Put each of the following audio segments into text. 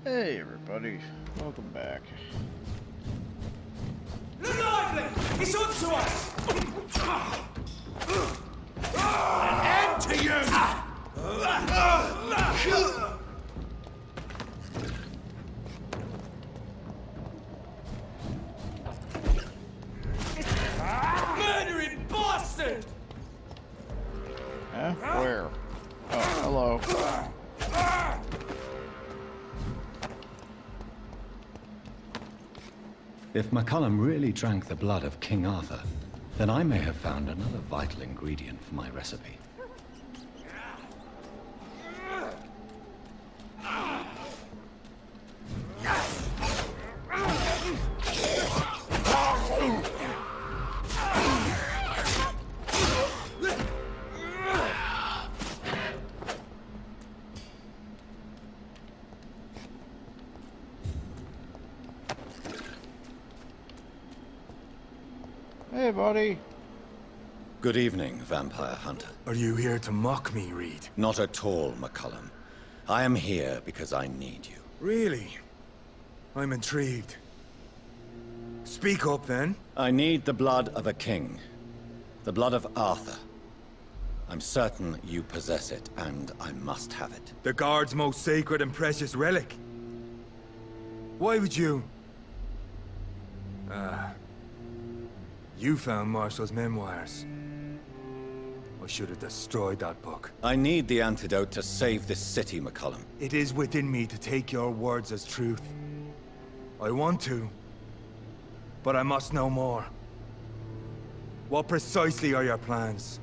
Hey everybody, welcome back. Look lively! It's up to us! An end to you! Murdering bastard! Huh? Where? Oh, hello. If McCullum really drank the blood of King Arthur, then I may have found another vital ingredient for my recipe. Hey buddy. Good evening, Vampire Hunter. Are you here to mock me, Reed? Not at all, McCullum. I am here because I need you. Really? I'm intrigued. Speak up, then. I need the blood of a king. The blood of Arthur. I'm certain you possess it, and I must have it. The Guard's most sacred and precious relic. Why would you... You found Marshall's memoirs. I should have destroyed that book. I need the antidote to save this city, McCullum. It is within me to take your words as truth. I want to, but I must know more. What precisely are your plans?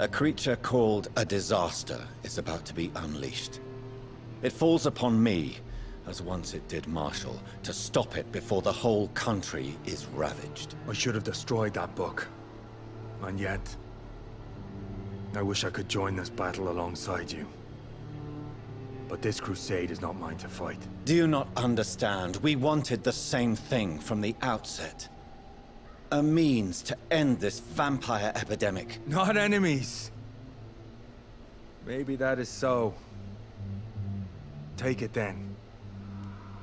A creature called a disaster is about to be unleashed. It falls upon me, as once it did Marshall, to stop it before the whole country is ravaged. I should have destroyed that book. And yet... I wish I could join this battle alongside you. But this crusade is not mine to fight. Do you not understand? We wanted the same thing from the outset. A means to end this vampire epidemic. Not enemies! Maybe that is so. Take it then.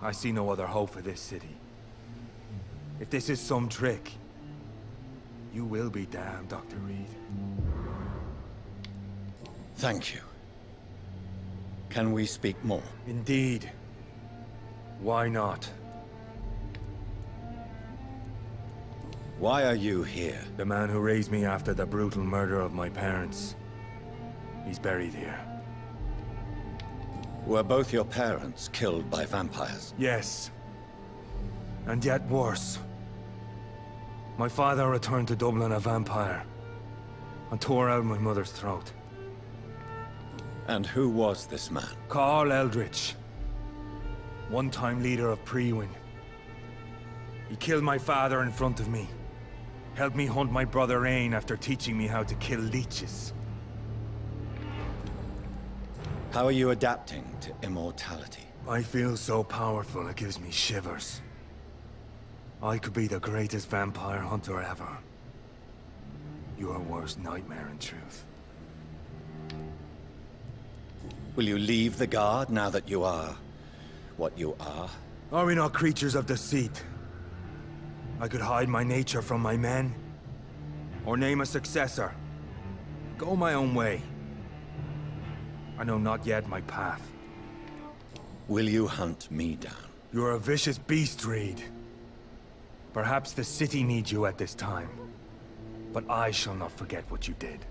I see no other hope for this city. If this is some trick, you will be damned, Dr. Reed. Thank you. Can we speak more? Indeed. Why not? Why are you here? The man who raised me after the brutal murder of my parents. He's buried here. Were both your parents killed by vampires? Yes. And yet worse. My father returned to Dublin a vampire, and tore out my mother's throat. And who was this man? Carl Eldritch. One-time leader of Priwen. He killed my father in front of me. Helped me hunt my brother Ain after teaching me how to kill leeches. How are you adapting to immortality? I feel so powerful it gives me shivers. I could be the greatest vampire hunter ever. Your worst nightmare, in truth. Will you leave the Guard now that you are what you are? Are we not creatures of deceit? I could hide my nature from my men, or name a successor. Go my own way. I know not yet my path. Will you hunt me down? You're a vicious beast, Reed. Perhaps the city needs you at this time. But I shall not forget what you did.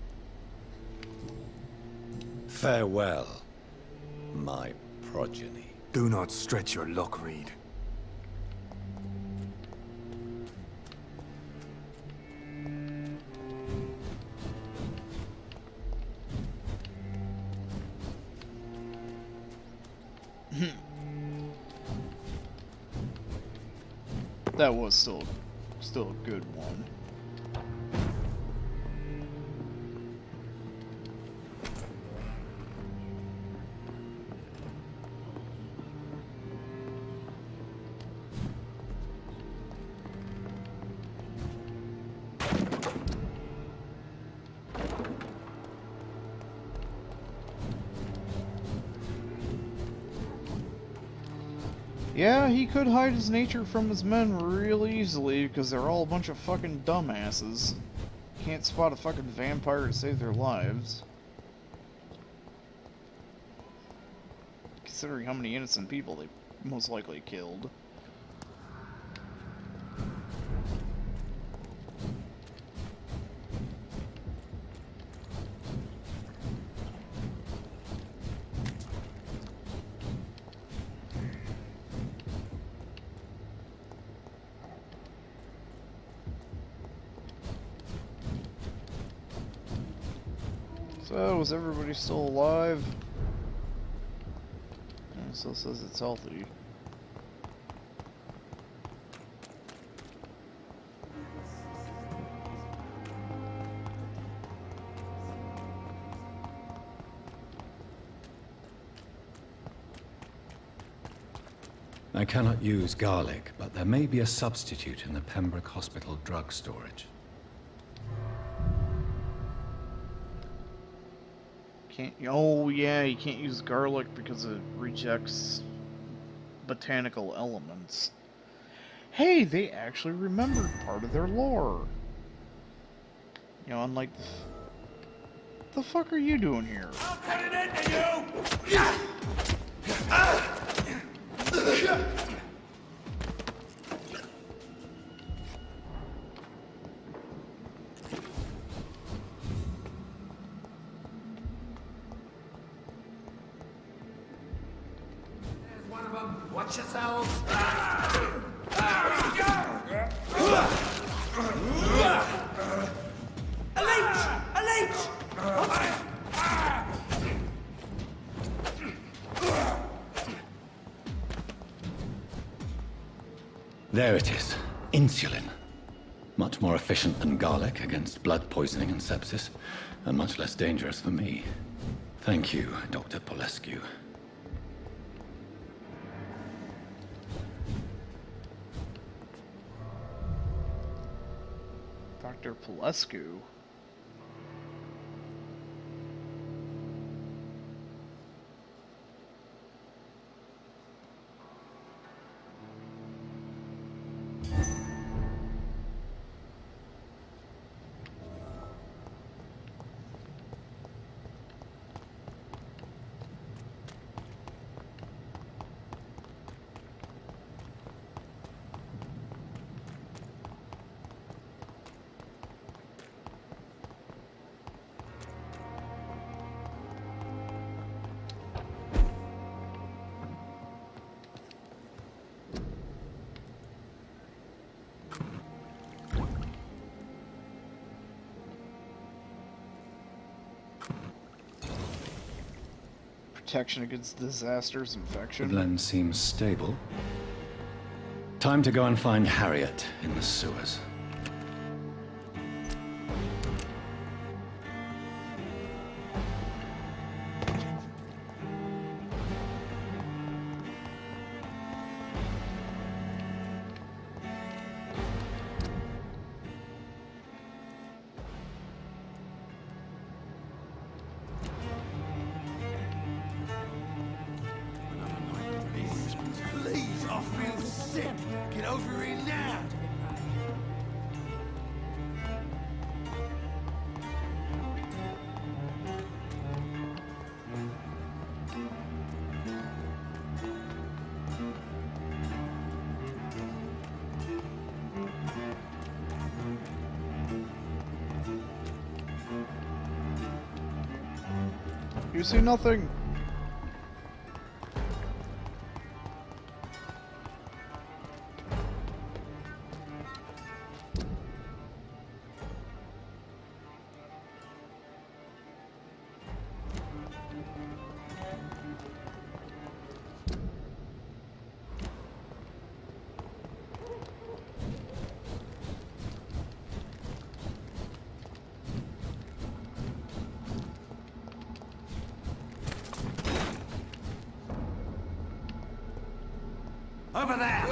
Farewell, my progeny. Do not stretch your luck, Reed. That was still a good one. Yeah, he could hide his nature from his men real easily because they're all a bunch of fucking dumbasses. Can't spot a fucking vampire to save their lives. Considering how many innocent people they most likely killed. So, is everybody still alive? It still says it's healthy. I cannot use garlic, but there may be a substitute in the Pembroke Hospital drug storage. Can't. Oh yeah, you can't use garlic because it rejects botanical elements. Hey, they actually remembered part of their lore. You know, unlike the fuck are you doing here? I'll put it into you! There's one of them. Watch yourselves. A leech! A leech! There it is. Insulin. Much more efficient than garlic against blood poisoning and sepsis, and much less dangerous for me. Thank you, Dr. Polescu. Dr. Polescu. Protection against disasters, infection. The blend seems stable. Time to go and find Harriet in the sewers. Please, I feel sick. Get over here now. You see nothing. Over there!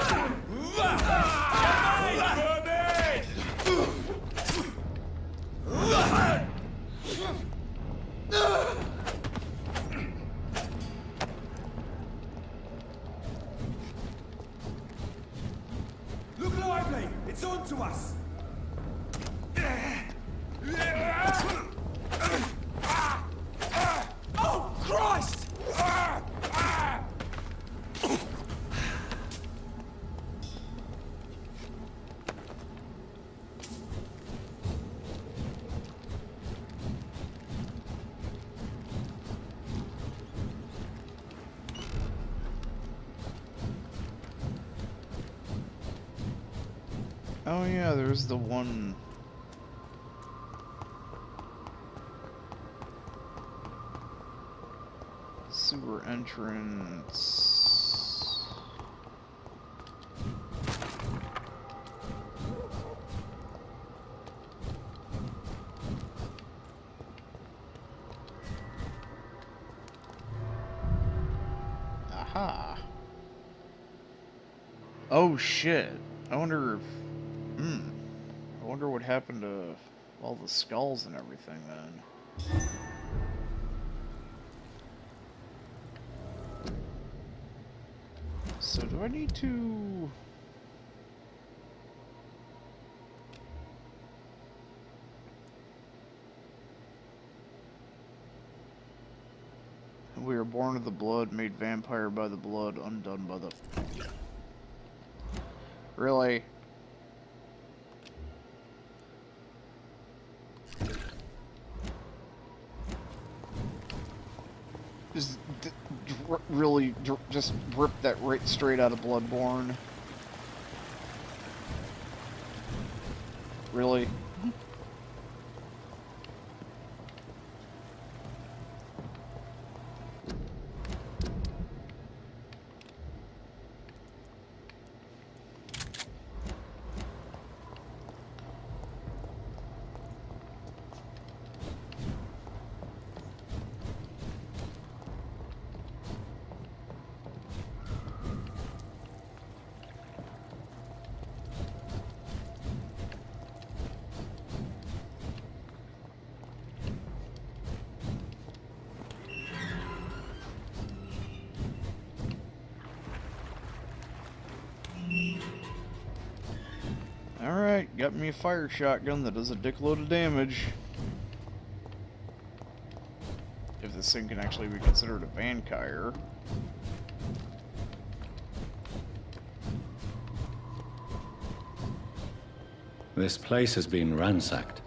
It's on to us! Oh, Christ! Oh yeah, there's the one... sewer entrance... Aha! Oh shit! I wonder if... I wonder what happened to all the skulls and everything then. So do I need to... We are born of the blood, made vampire by the blood, undone by the... Really? Just really just rip that right straight out of Bloodborne. Really? Alright, got me a fire shotgun that does a dickload of damage. If this thing can actually be considered a Vampyr. This place has been ransacked.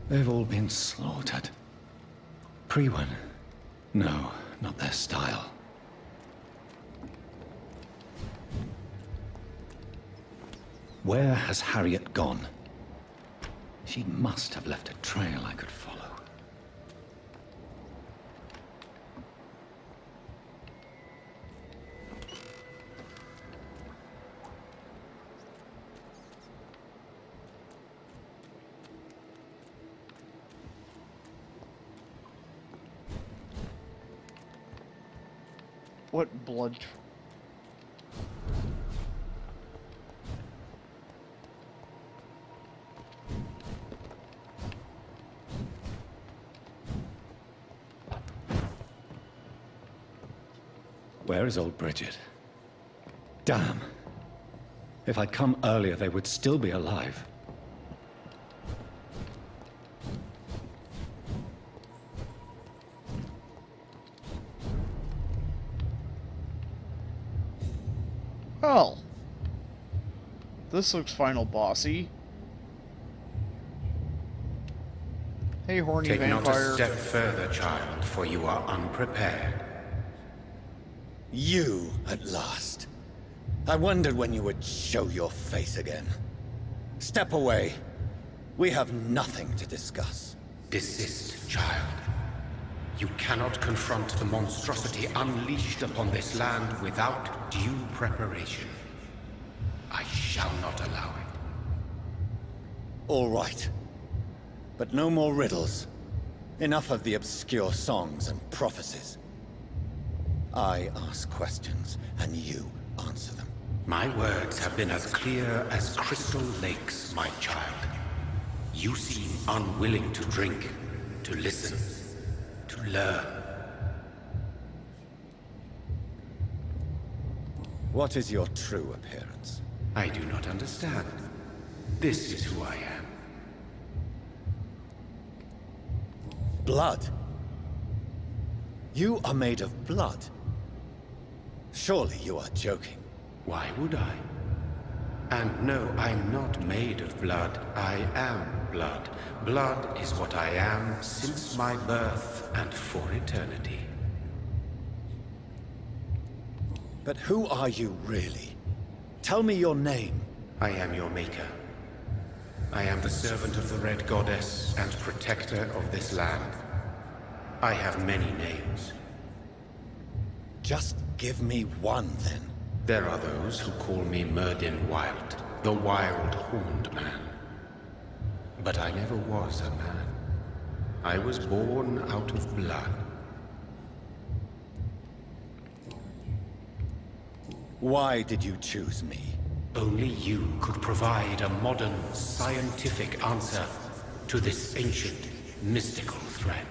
They've all been slaughtered. Priwen? No, not their style. Where has Harriet gone? She must have left a trail I could follow. What blood... Where is old Bridget? Damn! If I'd come earlier, they would still be alive. Well, this looks final bossy. Hey, horny Take vampire. not a step further, child, for you are unprepared. You, at last. I wondered when you would show your face again. Step away. We have nothing to discuss. Desist, child. You cannot confront the monstrosity unleashed upon this land without due preparation. I shall not allow it. All right. But no more riddles. Enough of the obscure songs and prophecies. I ask questions, and you answer them. My words have been as clear as crystal lakes, my child. You seem unwilling to drink, to listen, to learn. What is your true appearance? I do not understand. This is who I am. Blood? You are made of blood? Surely you are joking. Why would I? And no, I'm not made of blood. I am blood. Blood is what I am since my birth and for eternity. But who are you really? Tell me your name. I am your maker. I am the servant of the Red Goddess and protector of this land. I have many names. Just give me one, then. There are those who call me Myrddin Wild, the Wild Horned Man. But I never was a man. I was born out of blood. Why did you choose me? Only you could provide a modern, scientific answer to this ancient, mystical threat.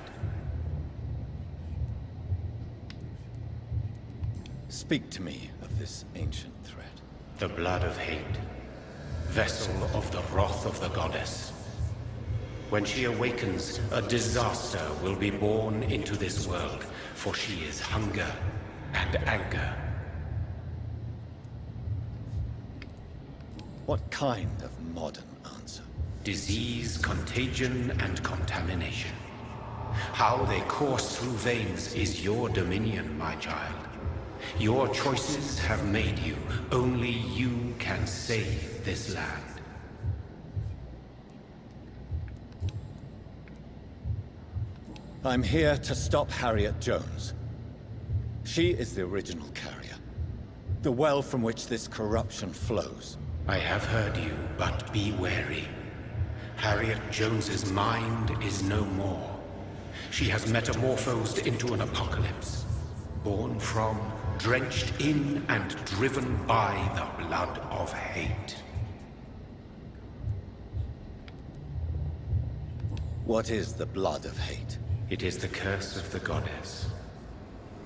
Speak to me of this ancient threat. The blood of hate. Vessel of the wrath of the goddess. When she awakens, a disaster will be born into this world, for she is hunger and anger. What kind of modern answer? Disease, contagion, and contamination. How they course through veins is your dominion, my child. Your choices have made you. Only you can save this land. I'm here to stop Harriet Jones. She is the original carrier. The well from which this corruption flows. I have heard you, but be wary. Harriet Jones's mind is no more. She has metamorphosed into an apocalypse. Born from, drenched in, and driven by the blood of hate. What is the blood of hate? It is the curse of the goddess.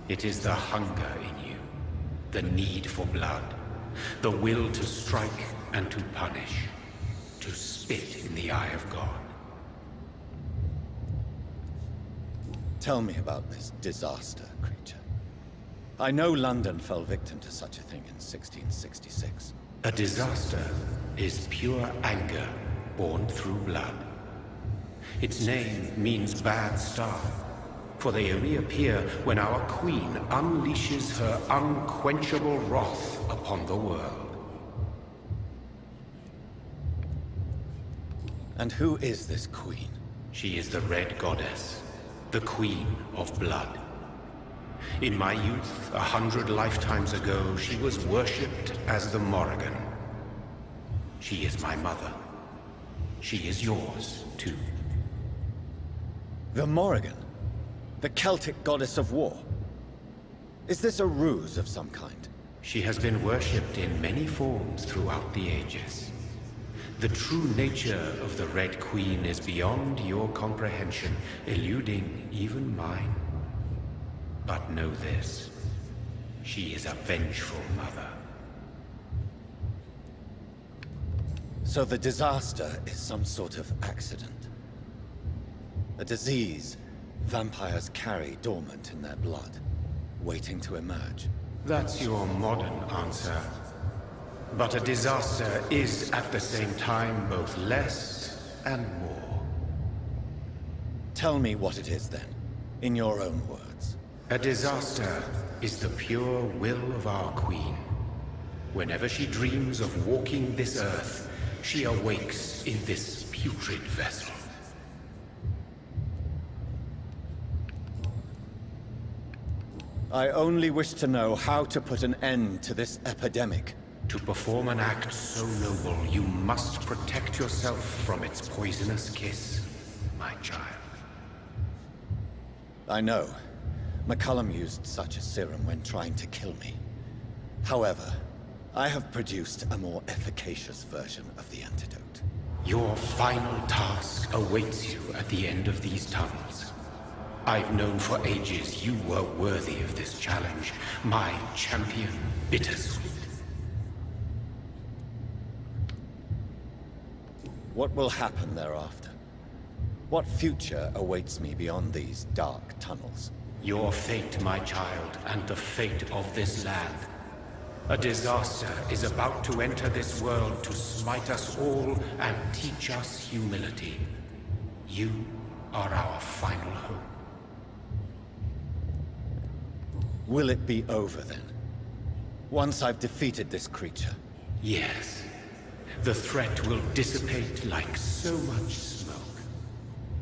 It is the hunger in you, the need for blood, the will to strike and to punish, to spit in the eye of God. Tell me about this disaster, creature. I know London fell victim to such a thing in 1666. A disaster is pure anger born through blood. Its name means bad star, for they only appear when our queen unleashes her unquenchable wrath upon the world. And who is this queen? She is the Red Goddess, the Queen of Blood. In my youth, 100 lifetimes ago, she was worshipped as the Morrigan. She is my mother. She is yours, too. The Morrigan? The Celtic goddess of war? Is this a ruse of some kind? She has been worshipped in many forms throughout the ages. The true nature of the Red Queen is beyond your comprehension, eluding even mine. But know this, she is a vengeful mother. So the disaster is some sort of accident? A disease vampires carry dormant in their blood, waiting to emerge? That's your modern answer. But a disaster is at the same time both less and more. Tell me what it is then, in your own words. A disaster is the pure will of our queen. Whenever she dreams of walking this earth, she awakes in this putrid vessel. I only wish to know how to put an end to this epidemic. To perform an act so noble, you must protect yourself from its poisonous kiss, my child. I know. McCullum used such a serum when trying to kill me. However, I have produced a more efficacious version of the antidote. Your final task awaits you at the end of these tunnels. I've known for ages you were worthy of this challenge, my champion, Bittersweet. What will happen thereafter? What future awaits me beyond these dark tunnels? Your fate, my child, and the fate of this land. A disaster is about to enter this world to smite us all and teach us humility. You are our final hope. Will it be over then? Once I've defeated this creature? Yes. The threat will dissipate like so much smoke.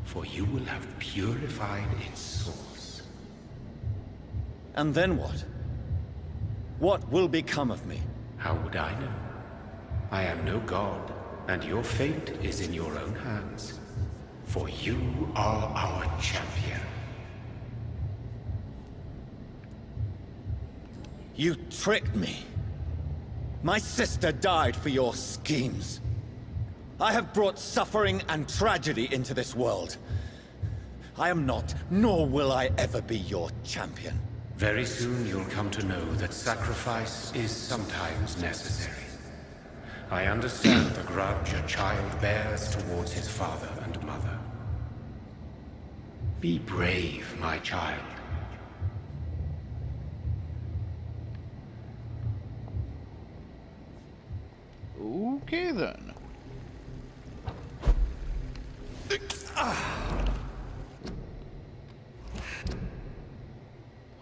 For you will have purified its source. And then what? What will become of me? How would I know? I am no god, and your fate is in your own hands. For you are our champion. You tricked me. My sister died for your schemes. I have brought suffering and tragedy into this world. I am not, nor will I ever be your champion. Very soon you'll come to know that sacrifice is sometimes necessary. I understand the grudge a child bears towards his father and mother. Be brave, my child. Okay then.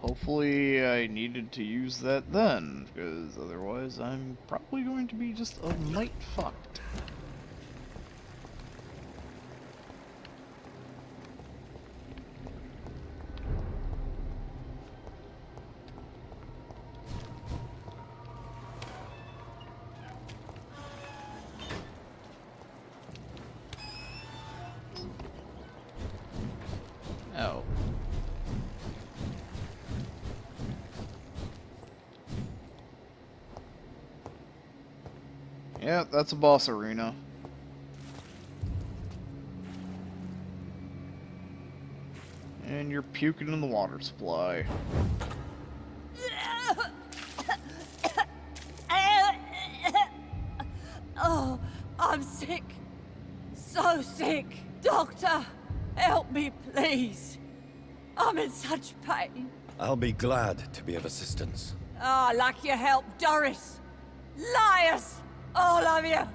Hopefully I needed to use that then, because otherwise I'm probably going to be just a mite fucked. Oh. Yeah, that's a boss arena. And you're puking in the water supply. Oh, I'm sick. So sick. Doctor, help me, please. I'm in such pain. I'll be glad to be of assistance. Ah, like your help, Doris. Liars! All of you!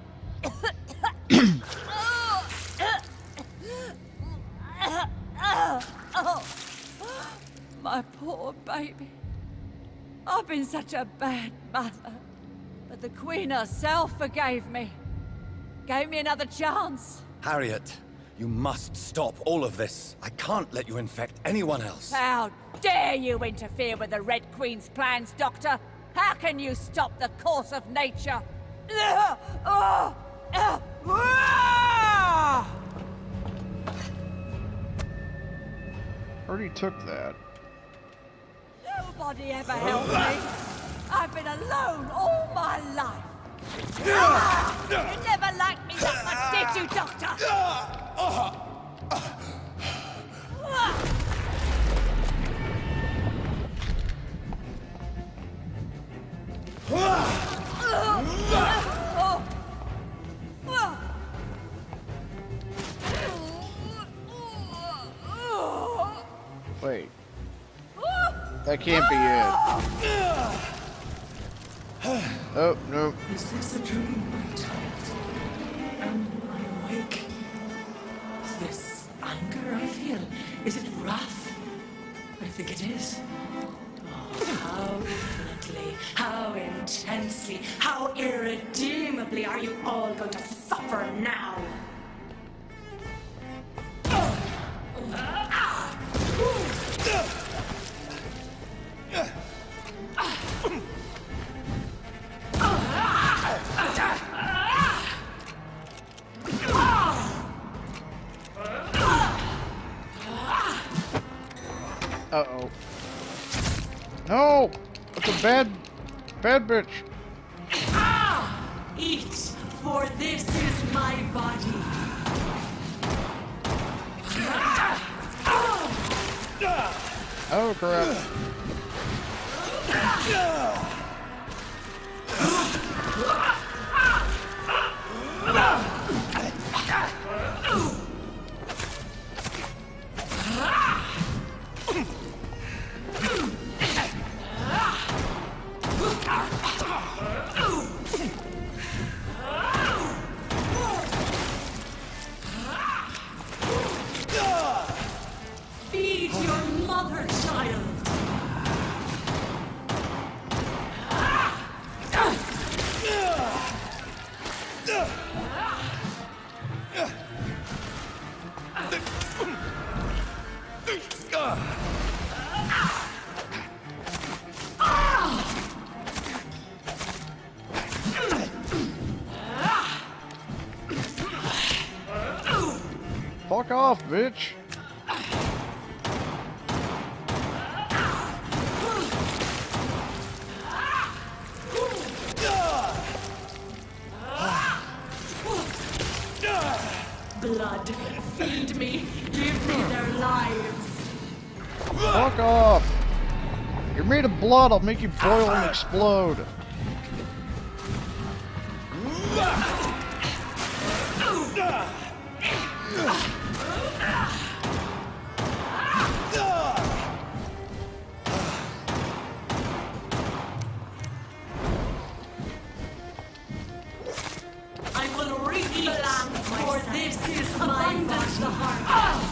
My poor baby. I've been such a bad mother. But the Queen herself forgave me. Gave me another chance. Harriet, you must stop all of this. I can't let you infect anyone else. How dare you interfere with the Red Queen's plans, Doctor? How can you stop the course of nature? Already took that. Nobody ever helped me. I've been alone all my life. You never liked me that much, did you, Doctor? Wait. That can't be it. Oh, no. Is this a dream, my child? Am I awake? This anger I feel, is it wrath? I think it is. Oh, how infinitely, how intensely, how irredeemably are you all going to suffer now? Uh-oh. No! That's a bad bitch. Eat, for this is my body. Oh, crap. off, bitch! Blood, feed me, give me their lives. Fuck off! You're made of blood, I'll make you boil and explode. I will reap the land, for this is my body. The heart.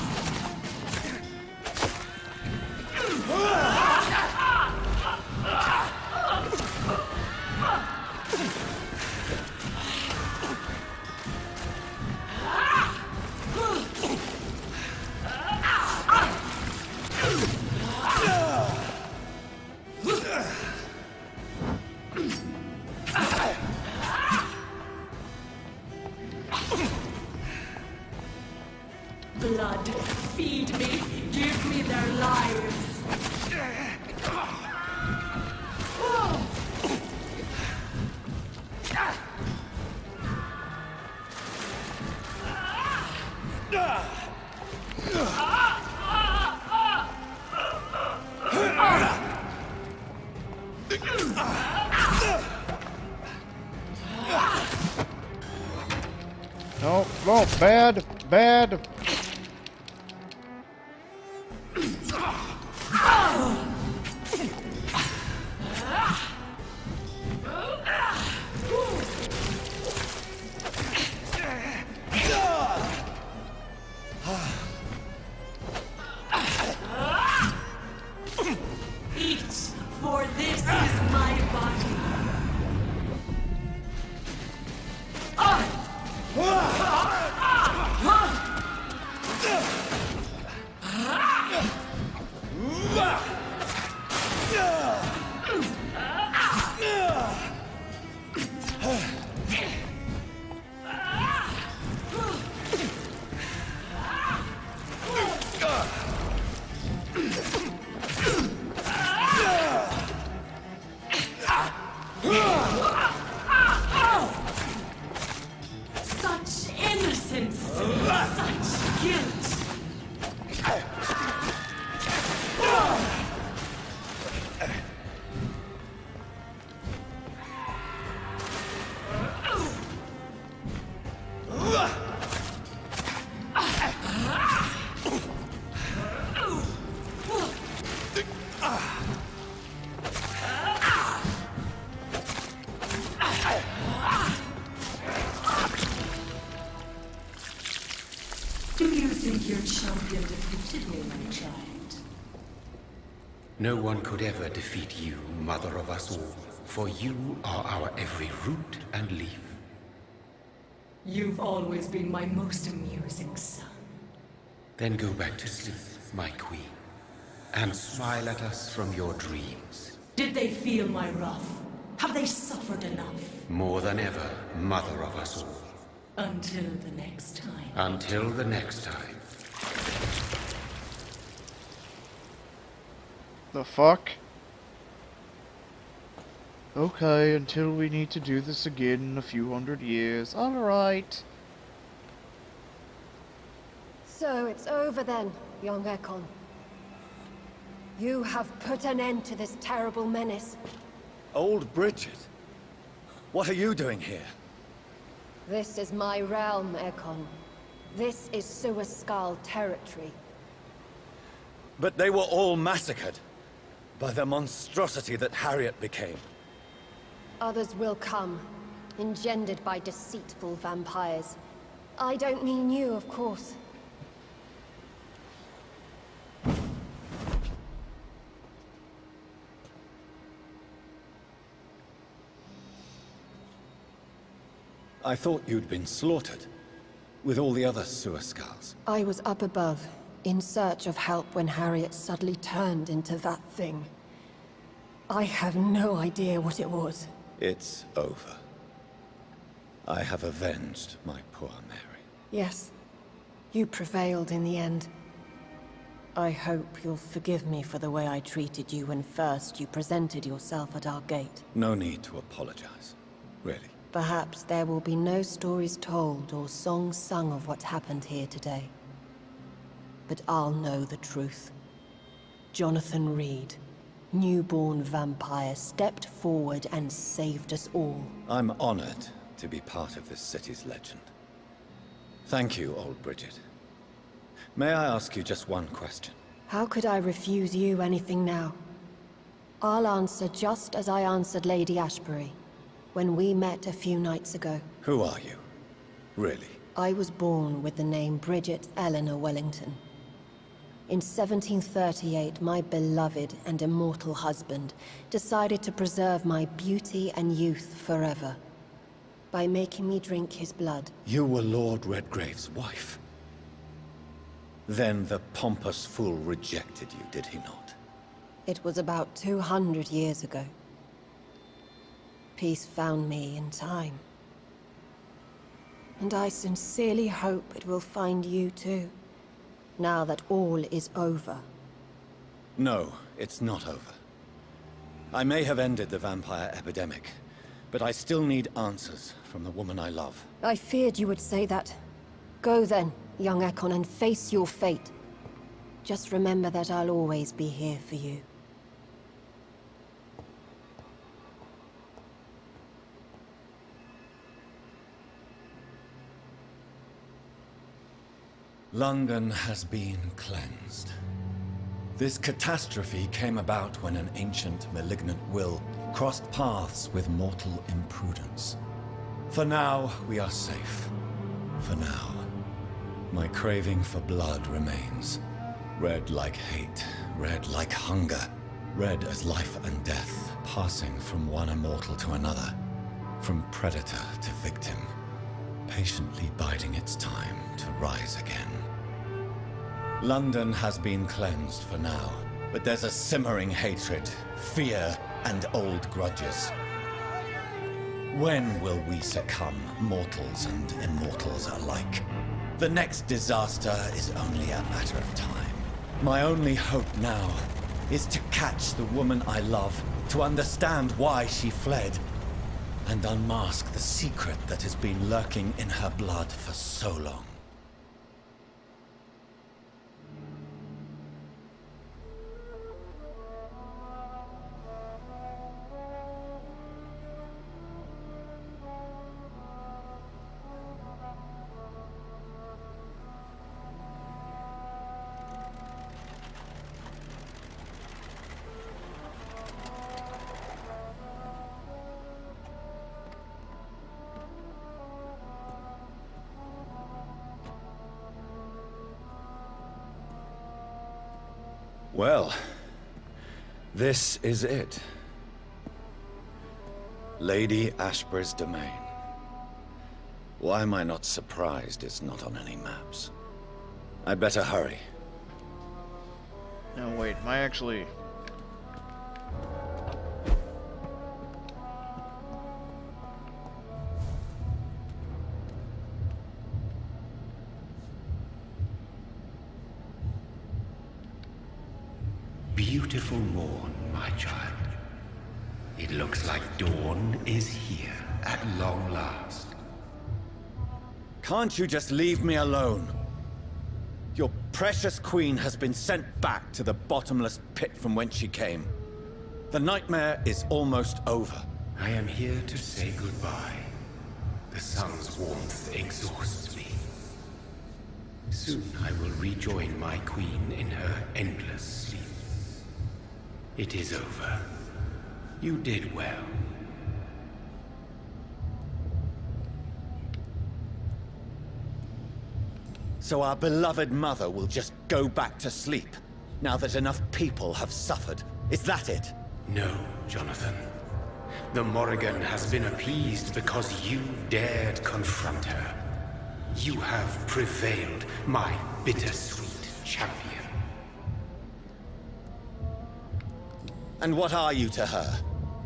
Blood, feed me, give me their lives. No, no, bad, bad. Eat, for this is my body. Such innocence, such guilt. Do you think your champion defeated me, my child? No one could ever defeat you, mother of us all, for you are our every root and leaf. You've always been my most amusing son. Then go back to sleep, my queen, and smile at us from your dreams. Did they feel my wrath? Have they suffered enough? More than ever, mother of us all. Until the next time. Until the next time. The fuck? Okay, until we need to do this again in a few hundred years. Alright. So it's over then, young Ekon. You have put an end to this terrible menace. Old Bridget? What are you doing here? This is my realm, Ekon. This is Suaskal territory. But they were all massacred by the monstrosity that Harriet became. Others will come, engendered by deceitful vampires. I don't mean you, of course. I thought you'd been slaughtered, with all the other Suaskals. I was up above, in search of help when Harriet suddenly turned into that thing. I have no idea what it was. It's over. I have avenged my poor Mary. Yes, You prevailed in the end. I hope you'll forgive me for the way I treated you when first you presented yourself at our gate. No need to apologize. Really. Perhaps there will be no stories told or songs sung of what happened here today. But I'll know the truth. Jonathan Reed, newborn vampire, stepped forward and saved us all. I'm honored to be part of this city's legend. Thank you, old Bridget. May I ask you just one question? How could I refuse you anything now? I'll answer just as I answered Lady Ashbury when we met a few nights ago. Who are you? Really? I was born with the name Bridget Eleanor Wellington. In 1738, my beloved and immortal husband decided to preserve my beauty and youth forever by making me drink his blood. You were Lord Redgrave's wife. Then the pompous fool rejected you, did he not? It was about 200 years ago. Peace found me in time. And I sincerely hope it will find you too, now that all is over. No, it's not over. I may have ended the vampire epidemic, but I still need answers from the woman I love. I feared you would say that. Go then, young Ekon, and face your fate. Just remember that I'll always be here for you. London has been cleansed. This catastrophe came about when an ancient, malignant will crossed paths with mortal imprudence. For now, we are safe. For now. My craving for blood remains. Red like hate, red like hunger. Red as life and death, passing from one immortal to another. From predator to victim. Patiently biding its time to rise again. London has been cleansed for now, but there's a simmering hatred, fear, and old grudges. When will we succumb, mortals and immortals alike? The next disaster is only a matter of time. My only hope now is to catch the woman I love, to understand why she fled, and unmask the secret that has been lurking in her blood for so long. Well, this is it. Lady Ashbury's domain. Why am I not surprised it's not on any maps? I'd better hurry. No, wait, am I actually... Beautiful morn, my child. It looks like dawn is here at long last. Can't you just leave me alone? Your precious queen has been sent back to the bottomless pit from whence she came. The nightmare is almost over. I am here to say goodbye. The sun's warmth exhausts me. Soon I will rejoin my queen in her endless sleep. It is over. You did well. So our beloved mother will just go back to sleep, now that enough people have suffered. Is that it? No, Jonathan. The Morrigan has been appeased because you dared confront her. You have prevailed, my bittersweet champion. And what are you to her?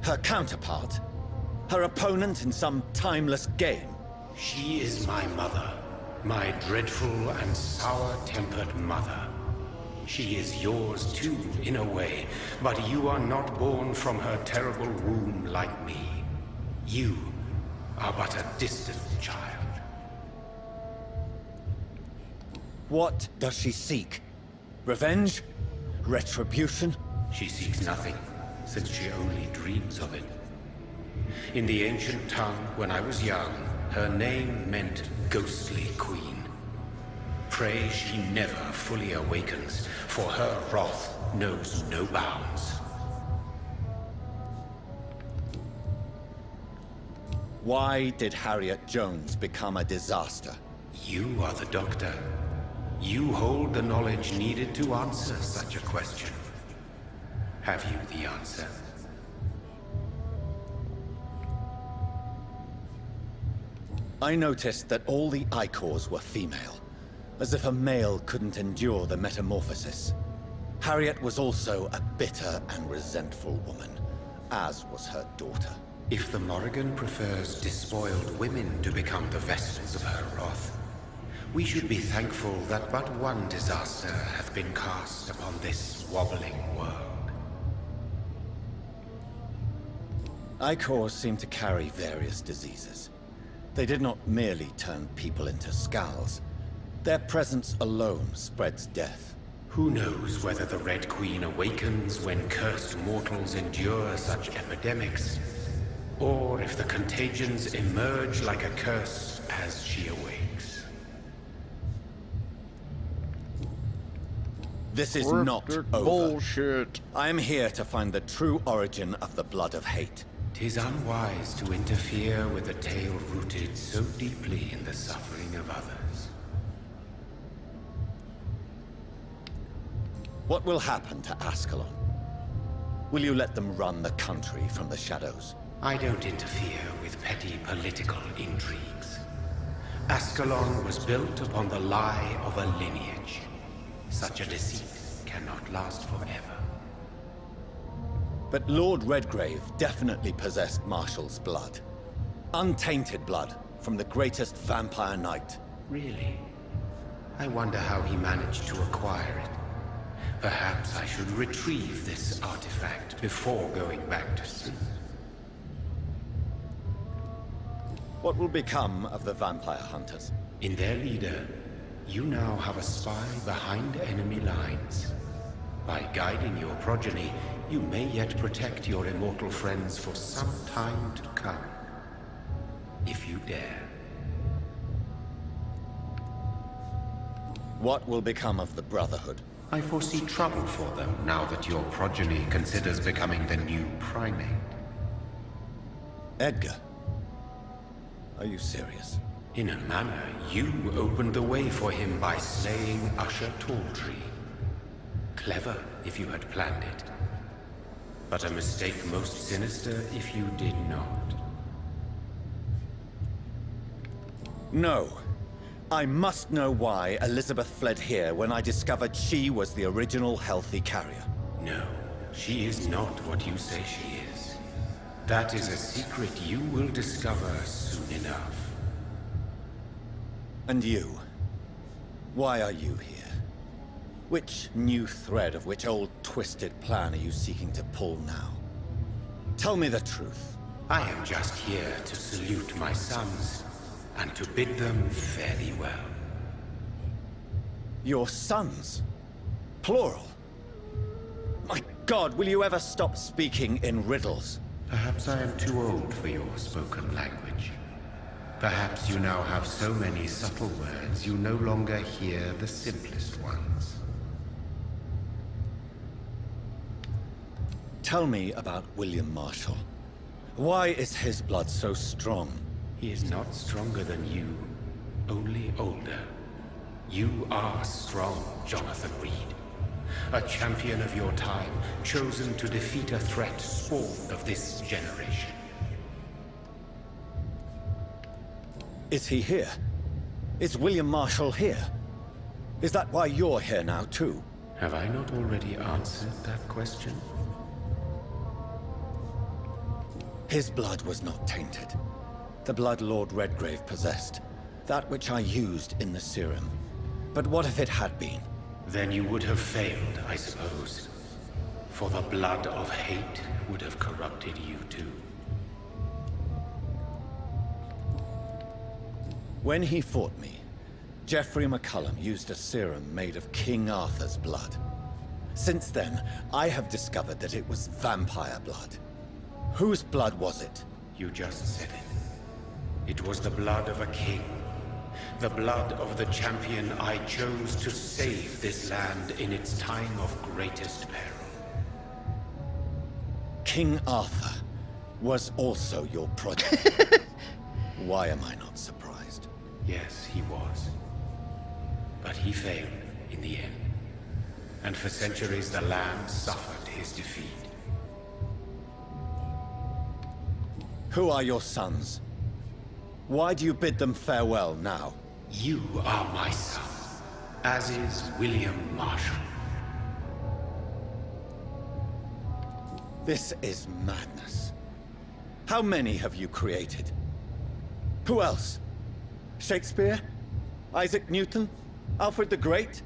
Her counterpart? Her opponent in some timeless game? She is my mother, My dreadful and sour-tempered mother. She is yours too, in a way, but you are not born from her terrible womb like me. You are but a distant child. What does she seek? Revenge? Retribution? She seeks nothing, since she only dreams of it. In the ancient tongue, when I was young, her name meant Ghostly Queen. Pray she never fully awakens, for her wrath knows no bounds. Why did Harriet Jones become a disaster? You are the doctor. You hold the knowledge needed to answer such a question. Have you the answer? I noticed that all the Icors were female, as if a male couldn't endure the metamorphosis. Harriet was also a bitter and resentful woman, as was her daughter. If the Morrigan prefers despoiled women to become the vessels of her wrath, we should be thankful that but one disaster hath been cast upon this wobbling world. Icors seem to carry various diseases. They did not merely turn people into skulls. Their presence alone spreads death. Who knows whether the Red Queen awakens when cursed mortals endure such epidemics, or if the contagions emerge like a curse as she awakes. This is not Cryptic over. bullshit. I am here to find the true origin of the blood of hate. 'Tis unwise to interfere with a tale rooted so deeply in the suffering of others. What will happen to Ascalon? Will you let them run the country from the shadows? I don't interfere with petty political intrigues. Ascalon was built upon the lie of a lineage. Such a deceit cannot last forever. But Lord Redgrave definitely possessed Marshall's blood. Untainted blood from the greatest vampire knight. Really? I wonder how he managed to acquire it. Perhaps I should retrieve this artifact before going back to sleep. What will become of the vampire hunters? In their leader, you now have a spy behind enemy lines. By guiding your progeny, you may yet protect your immortal friends for some time to come. If you dare. What will become of the Brotherhood? I foresee trouble for them now that your progeny considers becoming the new primate. Edgar? Are you serious? In a manner, you opened the way for him by slaying Usher Talltree. Clever if you had planned it. But a mistake most sinister if you did not. No. I must know why Elizabeth fled here when I discovered she was the original healthy carrier. No, she is not what you say she is. That is a secret you will discover soon enough. And you? Why are you here? Which new thread of which old twisted plan are you seeking to pull now? Tell me the truth. I am just here to salute my sons, and to bid them fare thee well. Your sons? Plural? My God, will you ever stop speaking in riddles? Perhaps I am too old for your spoken language. Perhaps you now have so many subtle words you no longer hear the simplest ones. Tell me about William Marshall. Why is his blood so strong? He is not stronger than you, only older. You are strong, Jonathan Reed. A champion of your time, chosen to defeat a threat spawned of this generation. Is he here? Is William Marshall here? Is that why you're here now, too? Have I not already answered that question? His blood was not tainted. The blood Lord Redgrave possessed. That which I used in the serum. But what if it had been? Then you would have failed, I suppose. For the blood of hate would have corrupted you too. When he fought me, Geoffrey McCullum used a serum made of King Arthur's blood. Since then, I have discovered that it was vampire blood. Whose blood was it? You just said it. It was the blood of a king. The blood of the champion I chose to save this land in its time of greatest peril. King Arthur was also your project. Why am I not surprised? Yes, he was. But he failed in the end. And for centuries the land suffered his defeat. Who are your sons? Why do you bid them farewell now? You are my son, as is William Marshall. This is madness. How many have you created? Who else? Shakespeare? Isaac Newton? Alfred the Great?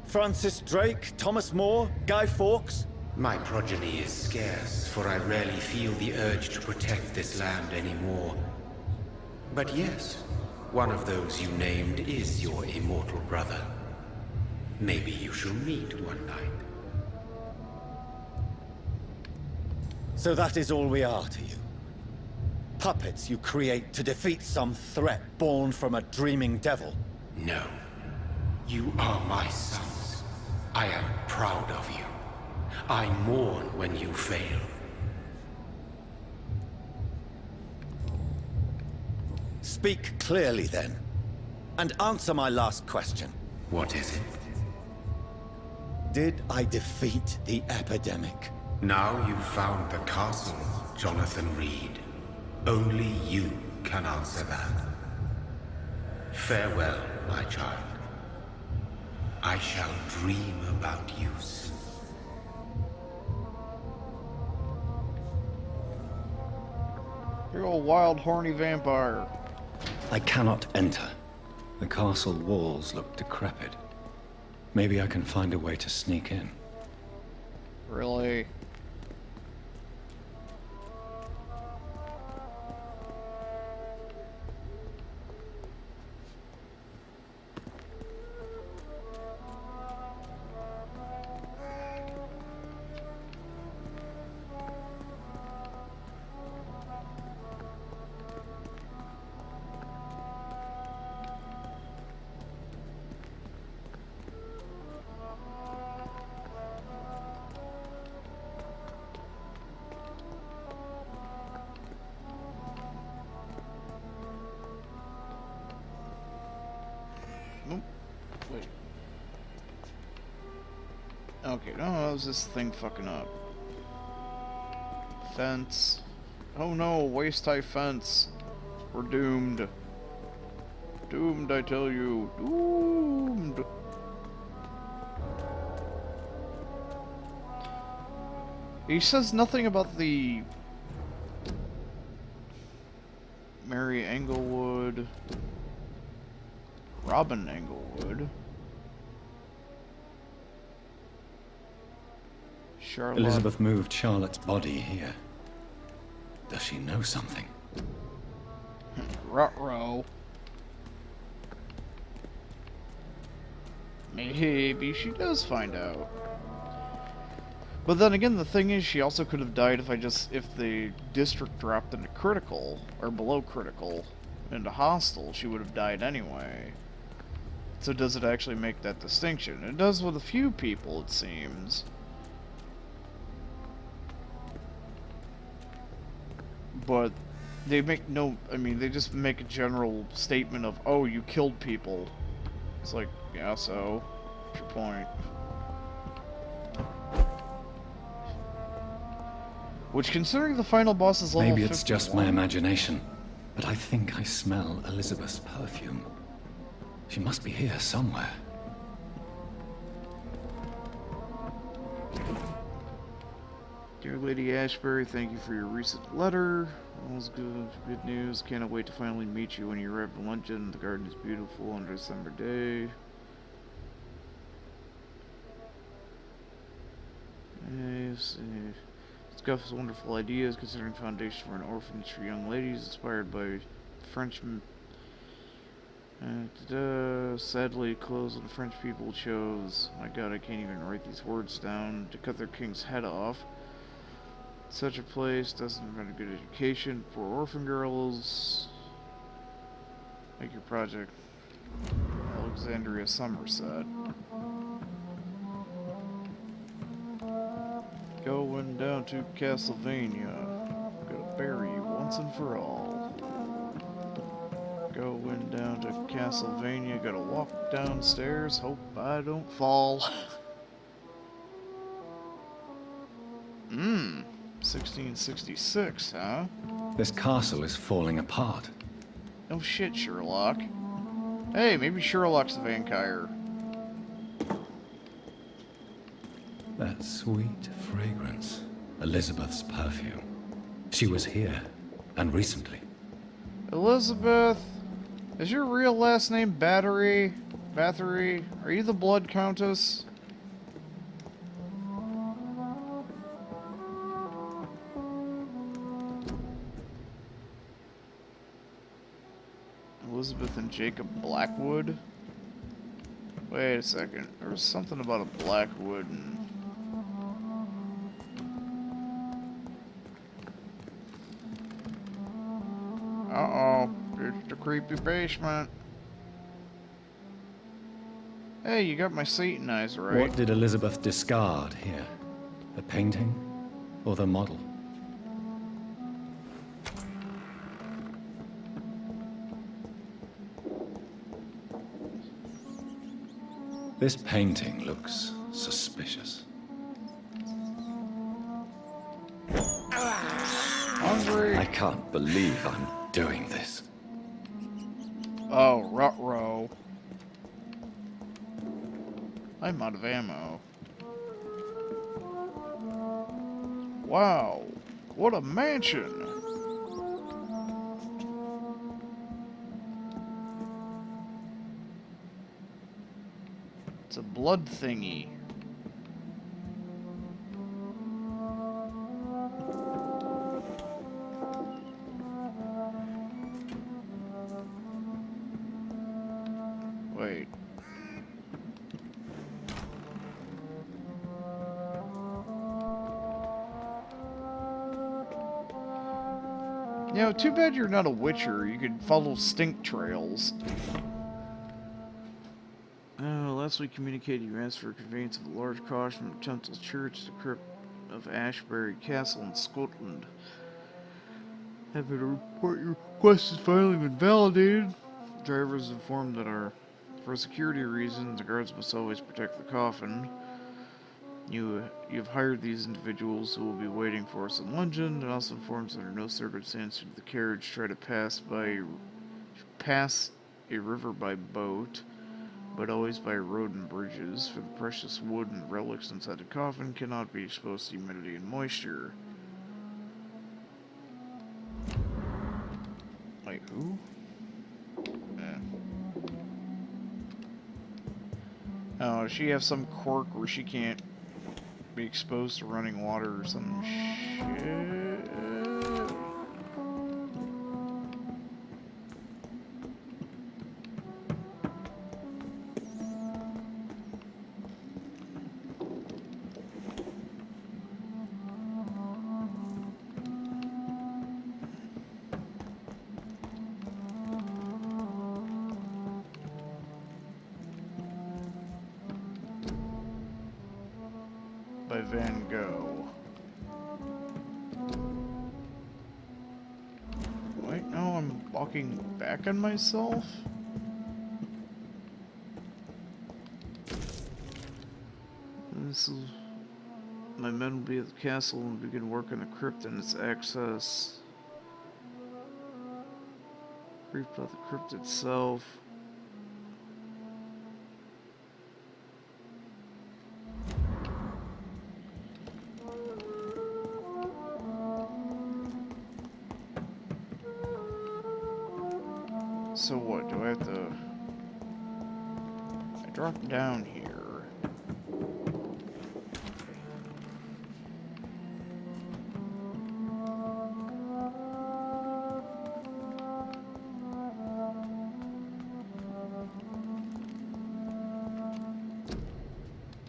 Francis Drake? Thomas More? Guy Fawkes? My progeny is scarce, for I rarely feel the urge to protect this land anymore. But yes, one of those you named is your immortal brother. Maybe you shall meet one night. So that is all we are to you? Puppets you create to defeat some threat born from a dreaming devil? No. You are my sons. I am proud of you. I mourn when you fail. Speak clearly then, and answer my last question. What is it? Did I defeat the epidemic? Now you've found the castle, Jonathan Reed. Only you can answer that. Farewell, my child. I shall dream about you soon. You're a wild, horny vampire. I cannot enter. The castle walls look decrepit. Maybe I can find a way to sneak in. Really? Nope. Wait. Okay, no, how's this thing fucking up? Fence. Oh no, waist-high fence. We're doomed. Doomed, I tell you. Doomed. He says nothing about the Mary Englewood, Robin Englewood, Charlotte. Elizabeth moved Charlotte's body here. Does she know something? Ruh-roh. Maybe she does find out. But then again, the thing is, she also could have died if the district dropped into critical, or below critical, into hostile, she would have died anyway. So does it actually make that distinction? It does with a few people, it seems. But they make no, I mean, they just make a general statement of, oh, you killed people. It's like, yeah, so, what's your point? Which, considering the final boss is level 51... Maybe it's just my imagination, but I think I smell Elizabeth's perfume. She must be here somewhere. Dear Lady Ashbury, thank you for your recent letter. All's good. Good news. Can't wait to finally meet you when you arrive at London. The garden is beautiful on a December day. Let's see. Discuss wonderful ideas considering foundation for an orphanage for young ladies inspired by Frenchmen. Sadly, clothes and French people chose. My god, I can't even write these words down. To cut their king's head off. Such a place doesn't provide a good education for orphan girls. Make your project. Alexandria, Somerset. Going down to Castlevania. Gonna bury you once and for all. Going down to Castlevania. Gotta walk downstairs. Hope I don't fall. 1666, huh? This castle is falling apart. No shit, Sherlock. Hey, maybe Sherlock's the vampire. That sweet fragrance. Elizabeth's perfume. She was here, and recently. Elizabeth, is your real last name Battery? Bathory? Are you the Blood Countess? Elizabeth and Jacob Blackwood? Wait a second. There was something about a Blackwood and... Uh-oh. It's the creepy basement. Hey, you got my Satan eyes right. What did Elizabeth discard here? The painting? Or the model? This painting looks suspicious. Hungry. I can't believe I'm doing this. Oh, ruh-roh. I'm out of ammo. Wow, what a mansion! It's a blood thingy. Wait. You know, too bad you're not a witcher. You could follow stink trails. Last we communicated, you asked for conveyance of a large cost from the Temple Church to the crypt of Ashbury Castle in Scotland. Happy to report your request has finally been validated. The driver is informed that for security reasons, the guards must always protect the coffin. You've hired these individuals who will be waiting for us in London, and also informs under no circumstance should the carriage try to pass a river by boat, but always by road and bridges, for the precious wood and relics inside the coffin cannot be exposed to humidity and moisture. Wait, who? Oh, does she have some quirk where she can't be exposed to running water or some shit? By Van Gogh. Wait, no, I'm walking back on myself? My men will be at the castle and begin work on the crypt and its access. Brief about the crypt itself. So what, do I have to... I drop down here.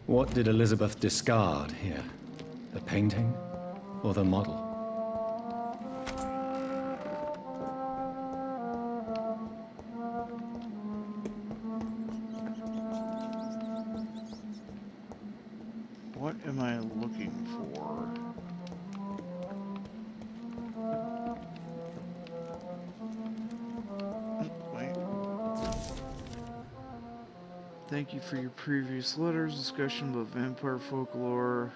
What did Elizabeth discard here? The painting or the model? What am I looking for? Wait. Thank you for your previous letters, discussion about vampire folklore.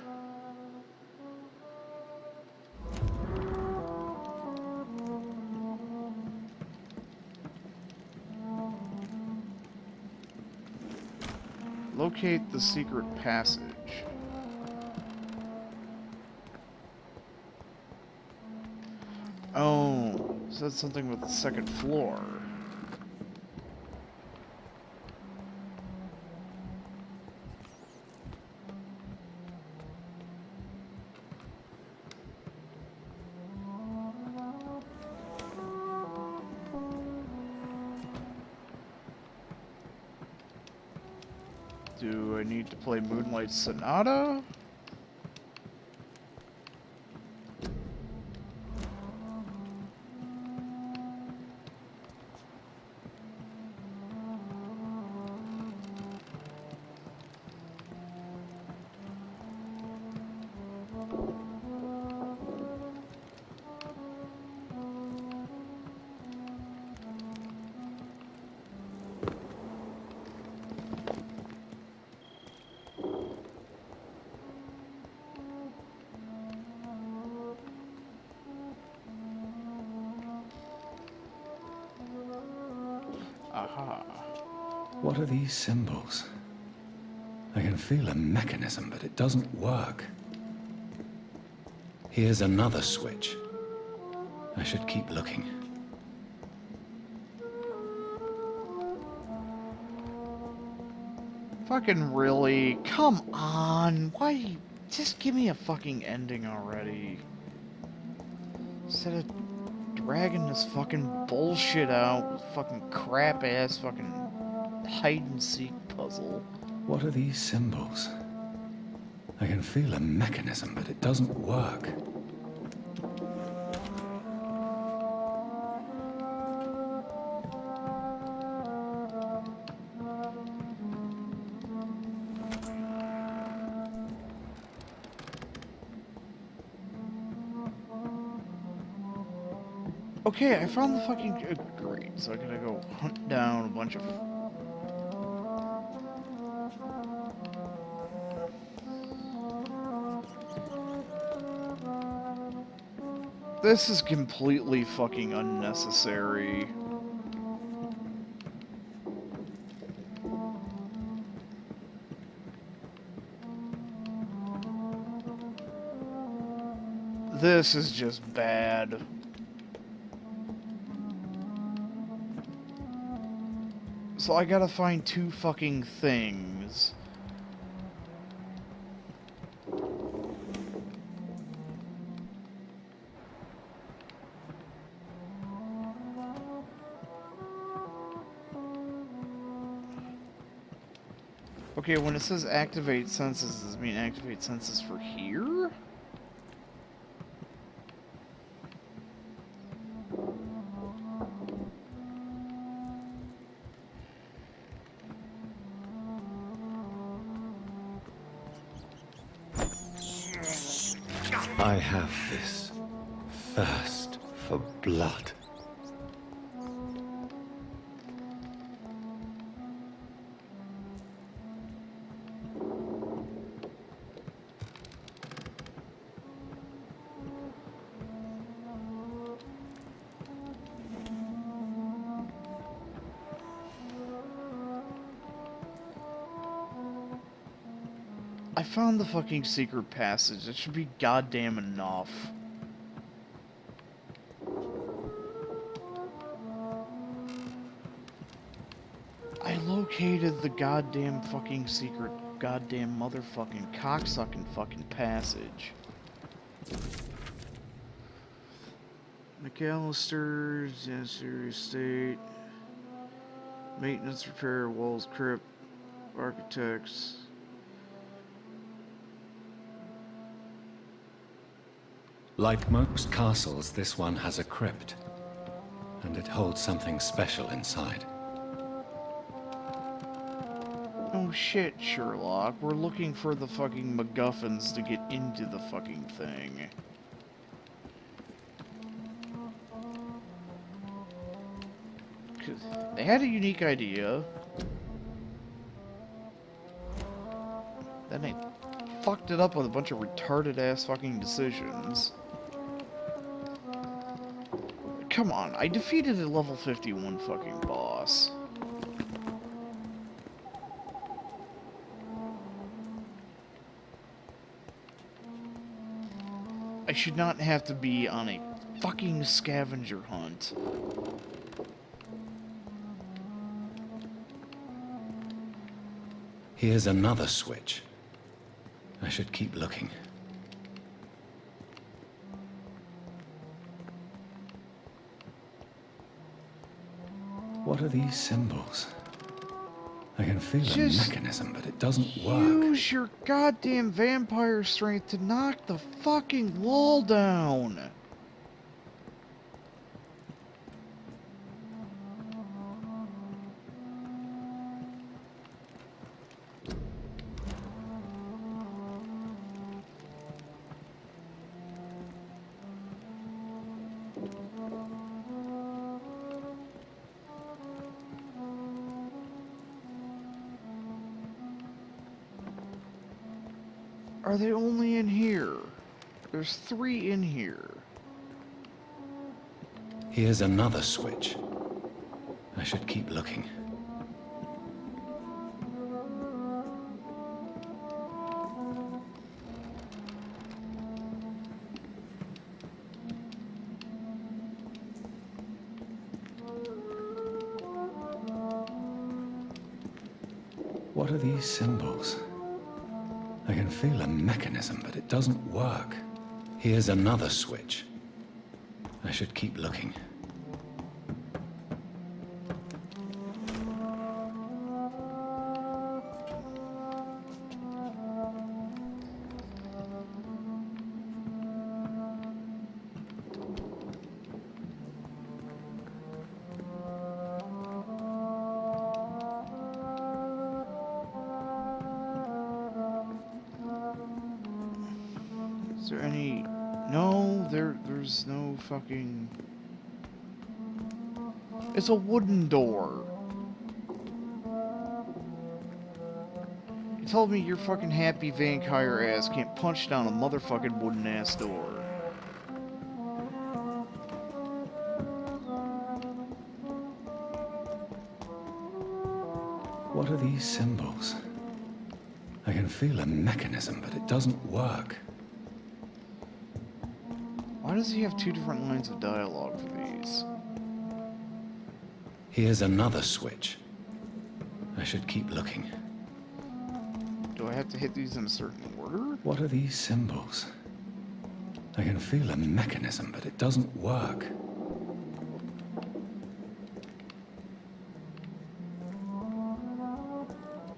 Locate the secret passage. Oh, so that's something with the second floor. Do I need to play Moonlight Sonata? Aha. What are these symbols? I can feel a mechanism, but it doesn't work. Here's another switch. I should keep looking. Fucking really? Come on. Why? Just give me a fucking ending already. Instead of dragging this fucking bullshit out with fucking crap ass fucking hide and seek puzzle. What are these symbols? I can feel a mechanism, but it doesn't work. Okay, I found the fucking... great, so I gotta go hunt down a bunch of... This is completely fucking unnecessary. This is just bad. So I gotta find two fucking things. Okay, when it says activate senses, does it mean activate senses for here? I have this thirst for blood. I found the fucking secret passage. It should be goddamn enough. located the goddamn fucking secret goddamn motherfucking cocksucking fucking passage. McAllister's Janissary Estate. Maintenance, repair, walls, crypt, architects. Like most castles, this one has a crypt. And it holds something special inside. Oh shit, Sherlock. We're looking for the fucking MacGuffins to get into the fucking thing. Cause they had a unique idea. Then they fucked it up with a bunch of retarded ass fucking decisions. Come on, I defeated a level 51 fucking boss. I should not have to be on a fucking scavenger hunt. Here's another switch. I should keep looking. What are these symbols? I can feel a mechanism, but it doesn't work. Use your goddamn vampire strength to knock the fucking wall down. Are they only in here? There's 3 in here. Here's another switch. I should keep looking. What are these symbols? I can feel a mechanism, but it doesn't work. Here's another switch. I should keep looking. Is there any... No, there's no fucking... It's a wooden door. You told me your fucking happy vampire ass can't punch down a motherfucking wooden ass door. What are these symbols? I can feel a mechanism, but it doesn't work. Why does he have 2 different lines of dialogue for these? Here's another switch. I should keep looking. Do I have to hit these in a certain order? What are these symbols? I can feel a mechanism, but it doesn't work.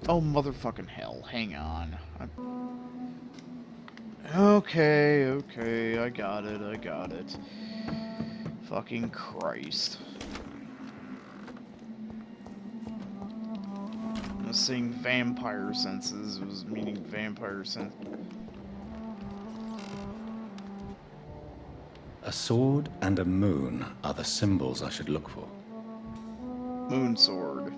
Oh, motherfucking hell. Hang on. Okay, I got it. Fucking Christ. I was saying vampire senses, it was meaning vampire sense. A sword and a moon are the symbols I should look for. Moon sword.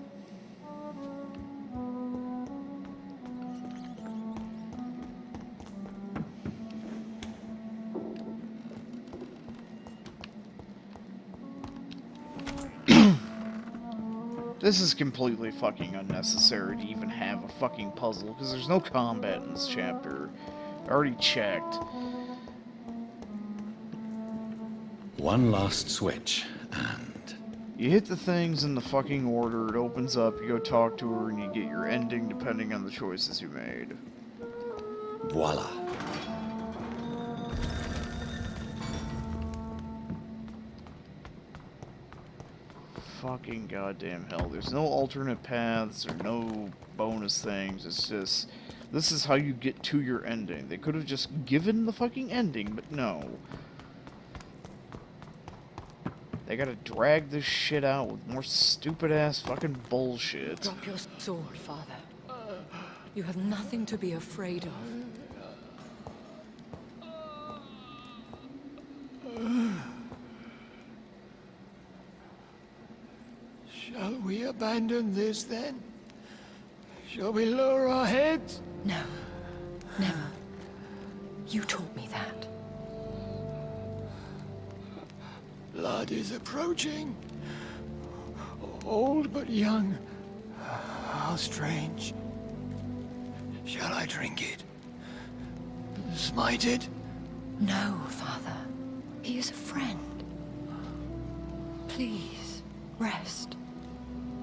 This is completely fucking unnecessary to even have a fucking puzzle, because there's no combat in this chapter. I already checked. One last switch, and You hit the things in the fucking order, it opens up, you go talk to her, and you get your ending depending on the choices you made. Voila. Fucking goddamn hell. There's no alternate paths or no bonus things. It's just, this is how you get to your ending. They could have just given the fucking ending, but no. They gotta drag this shit out with more stupid ass fucking bullshit. Drop your sword, Father. You have nothing to be afraid of. Shall we abandon this then? Shall we lower our heads? No. Never. You taught me that. Blood is approaching. Old but young. How strange. Shall I drink it? Smite it? No, Father. He is a friend. Please, rest.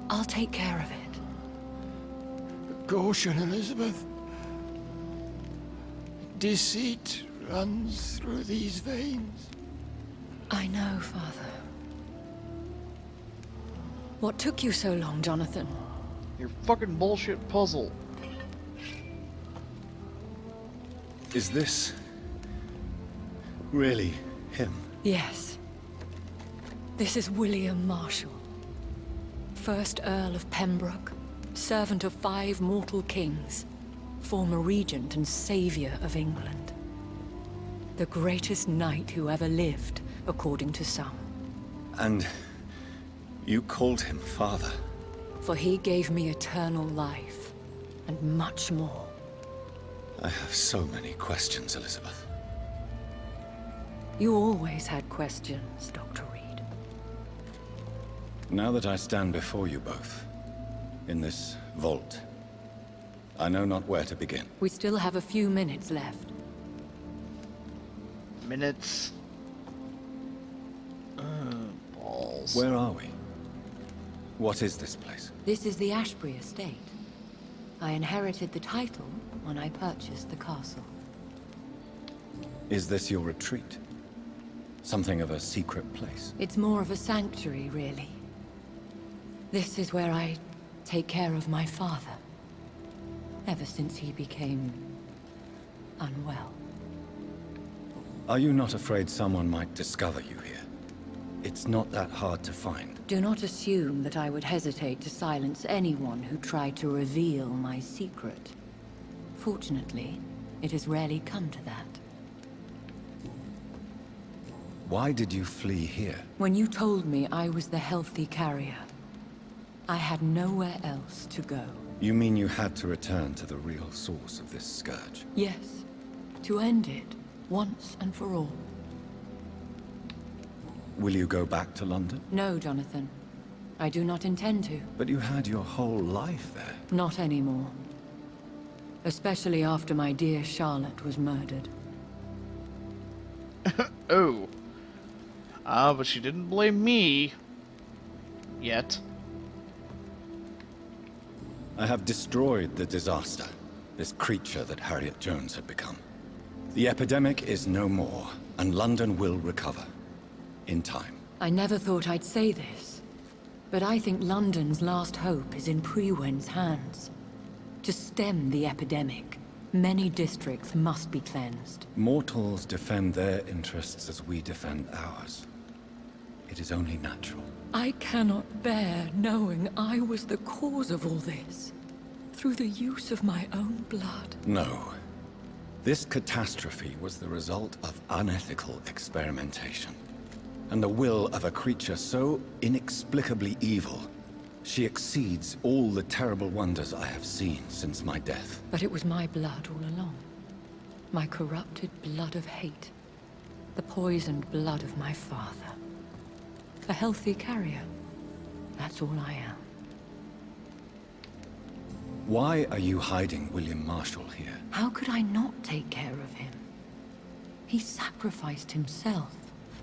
I'll take care of it. Caution, Elizabeth. Deceit runs through these veins. I know, Father. What took you so long, Jonathan? Your fucking bullshit puzzle. Is this really him? Yes. This is William Marshall, 1st Earl of Pembroke, servant of 5 mortal kings, former regent and savior of England. The greatest knight who ever lived, according to some. And you called him father? For he gave me eternal life, and much more. I have so many questions, Elizabeth. You always had questions, Dr. Reed. Now that I stand before you both, in this vault, I know not where to begin. We still have a few minutes left. Minutes. Balls. Where are we? What is this place? This is the Ashbury estate. I inherited the title when I purchased the castle. Is this your retreat? Something of a secret place? It's more of a sanctuary, really. This is where I take care of my father. Ever since he became unwell. Are you not afraid someone might discover you here? It's not that hard to find. Do not assume that I would hesitate to silence anyone who tried to reveal my secret. Fortunately, it has rarely come to that. Why did you flee here? When you told me I was the healthy carrier, I had nowhere else to go. You mean you had to return to the real source of this scourge? Yes, to end it, once and for all. Will you go back to London? No, Jonathan. I do not intend to. But you had your whole life there. Not anymore. Especially after my dear Charlotte was murdered. Oh. But she didn't blame me. Yet. I have destroyed the disaster, this creature that Harriet Jones had become. The epidemic is no more, and London will recover. In time. I never thought I'd say this, but I think London's last hope is in Priwen's hands. To stem the epidemic, many districts must be cleansed. Mortals defend their interests as we defend ours. It is only natural. I cannot bear knowing I was the cause of all this, through the use of my own blood. No. This catastrophe was the result of unethical experimentation. And the will of a creature so inexplicably evil, she exceeds all the terrible wonders I have seen since my death. But it was my blood all along. My corrupted blood of hate. The poisoned blood of my father. A healthy carrier. That's all I am. Why are you hiding William Marshall here? How could I not take care of him? He sacrificed himself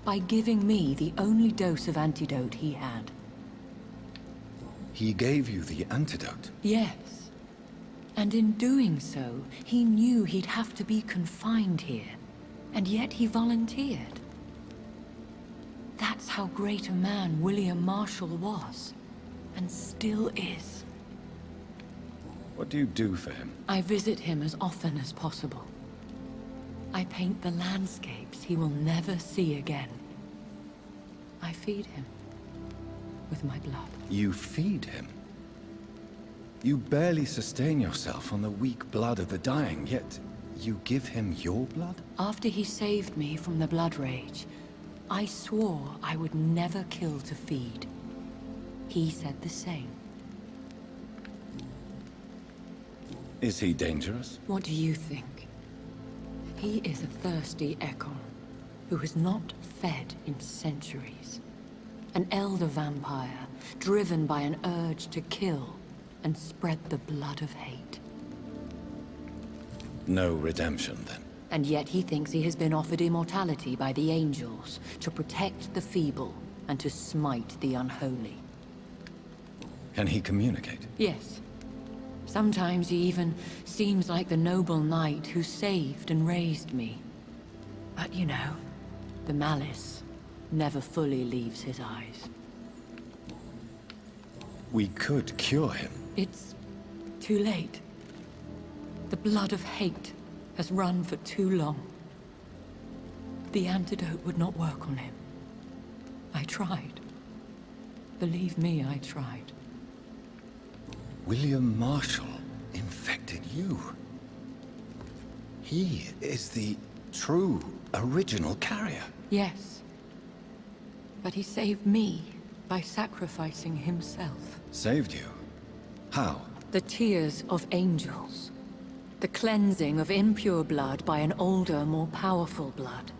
by giving me the only dose of antidote he had. He gave you the antidote. Yes. And in doing so, he knew he'd have to be confined here. And yet he volunteered. That's how great a man William Marshall was. And still is. What do you do for him? I visit him as often as possible. I paint the landscapes he will never see again. I feed him with my blood. You feed him? You barely sustain yourself on the weak blood of the dying, yet you give him your blood? After he saved me from the blood rage, I swore I would never kill to feed. He said the same. Is he dangerous? What do you think? He is a thirsty Ekon, who has not fed in centuries. An elder vampire, driven by an urge to kill and spread the blood of hate. No redemption, then? And yet he thinks he has been offered immortality by the angels to protect the feeble and to smite the unholy. Can he communicate? Yes. Sometimes he even seems like the noble knight who saved and raised me. But you know, the malice never fully leaves his eyes. We could cure him. It's too late. The blood of hate has run for too long. The antidote would not work on him. I tried. Believe me, I tried. William Marshall infected you. He is the true, original carrier. Yes. But he saved me by sacrificing himself. Saved you? How? The tears of angels. The cleansing of impure blood by an older, more powerful blood.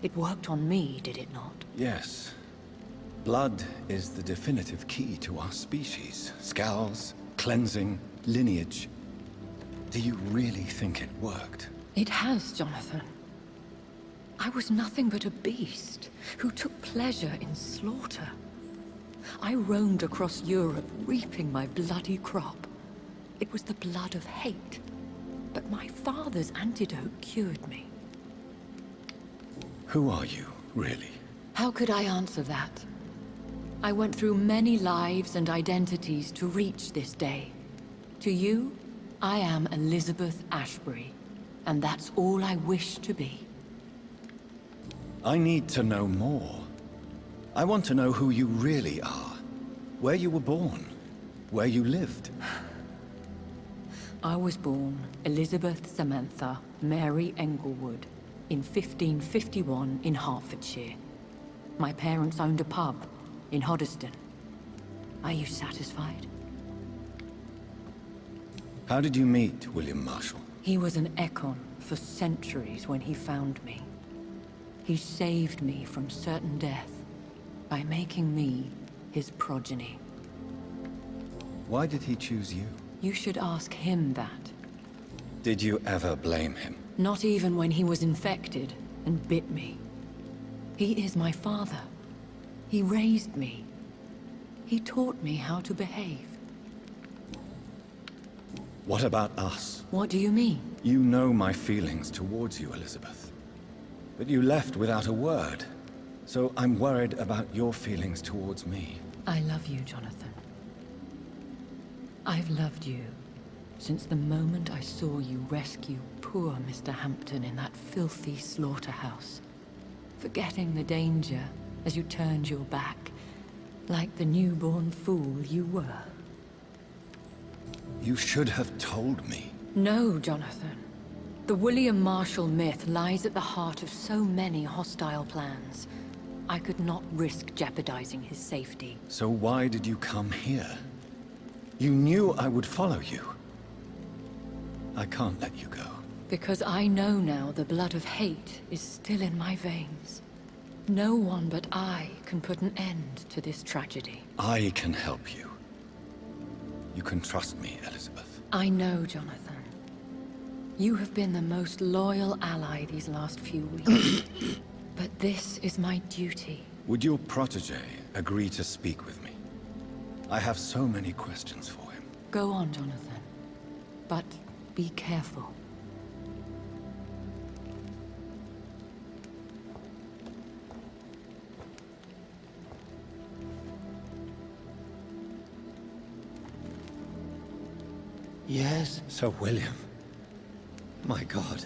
It worked on me, did it not? Yes. Blood is the definitive key to our species. Scowls, cleansing, lineage. Do you really think it worked? It has, Jonathan. I was nothing but a beast who took pleasure in slaughter. I roamed across Europe, reaping my bloody crop. It was the blood of hate. But my father's antidote cured me. Who are you, really? How could I answer that? I went through many lives and identities to reach this day. To you, I am Elizabeth Ashbury, and that's all I wish to be. I need to know more. I want to know who you really are. Where you were born. Where you lived. I was born Elizabeth Samantha Mary Englewood in 1551 in Hertfordshire. My parents owned a pub in Hoddesdon. Are you satisfied? How did you meet William Marshall? He was an Ekon for centuries when he found me. He saved me from certain death by making me his progeny. Why did he choose you? You should ask him that. Did you ever blame him? Not even when he was infected and bit me. He is my father. He raised me. He taught me how to behave. What about us? What do you mean? You know my feelings towards you, Elizabeth. But you left without a word. So I'm worried about your feelings towards me. I love you, Jonathan. I've loved you since the moment I saw you rescue poor Mr. Hampton in that filthy slaughterhouse. Forgetting the danger as you turned your back, like the newborn fool you were. You should have told me. No, Jonathan. The William Marshall myth lies at the heart of so many hostile plans. I could not risk jeopardizing his safety. So why did you come here? You knew I would follow you. I can't let you go. Because I know now the blood of hate is still in my veins. No one but I can put an end to this tragedy. I can help you. You can trust me, Elizabeth. I know, Jonathan. You have been the most loyal ally these last few weeks. But this is my duty. Would your protege agree to speak with me? I have so many questions for him. Go on, Jonathan. But be careful. Yes? Sir William. My God.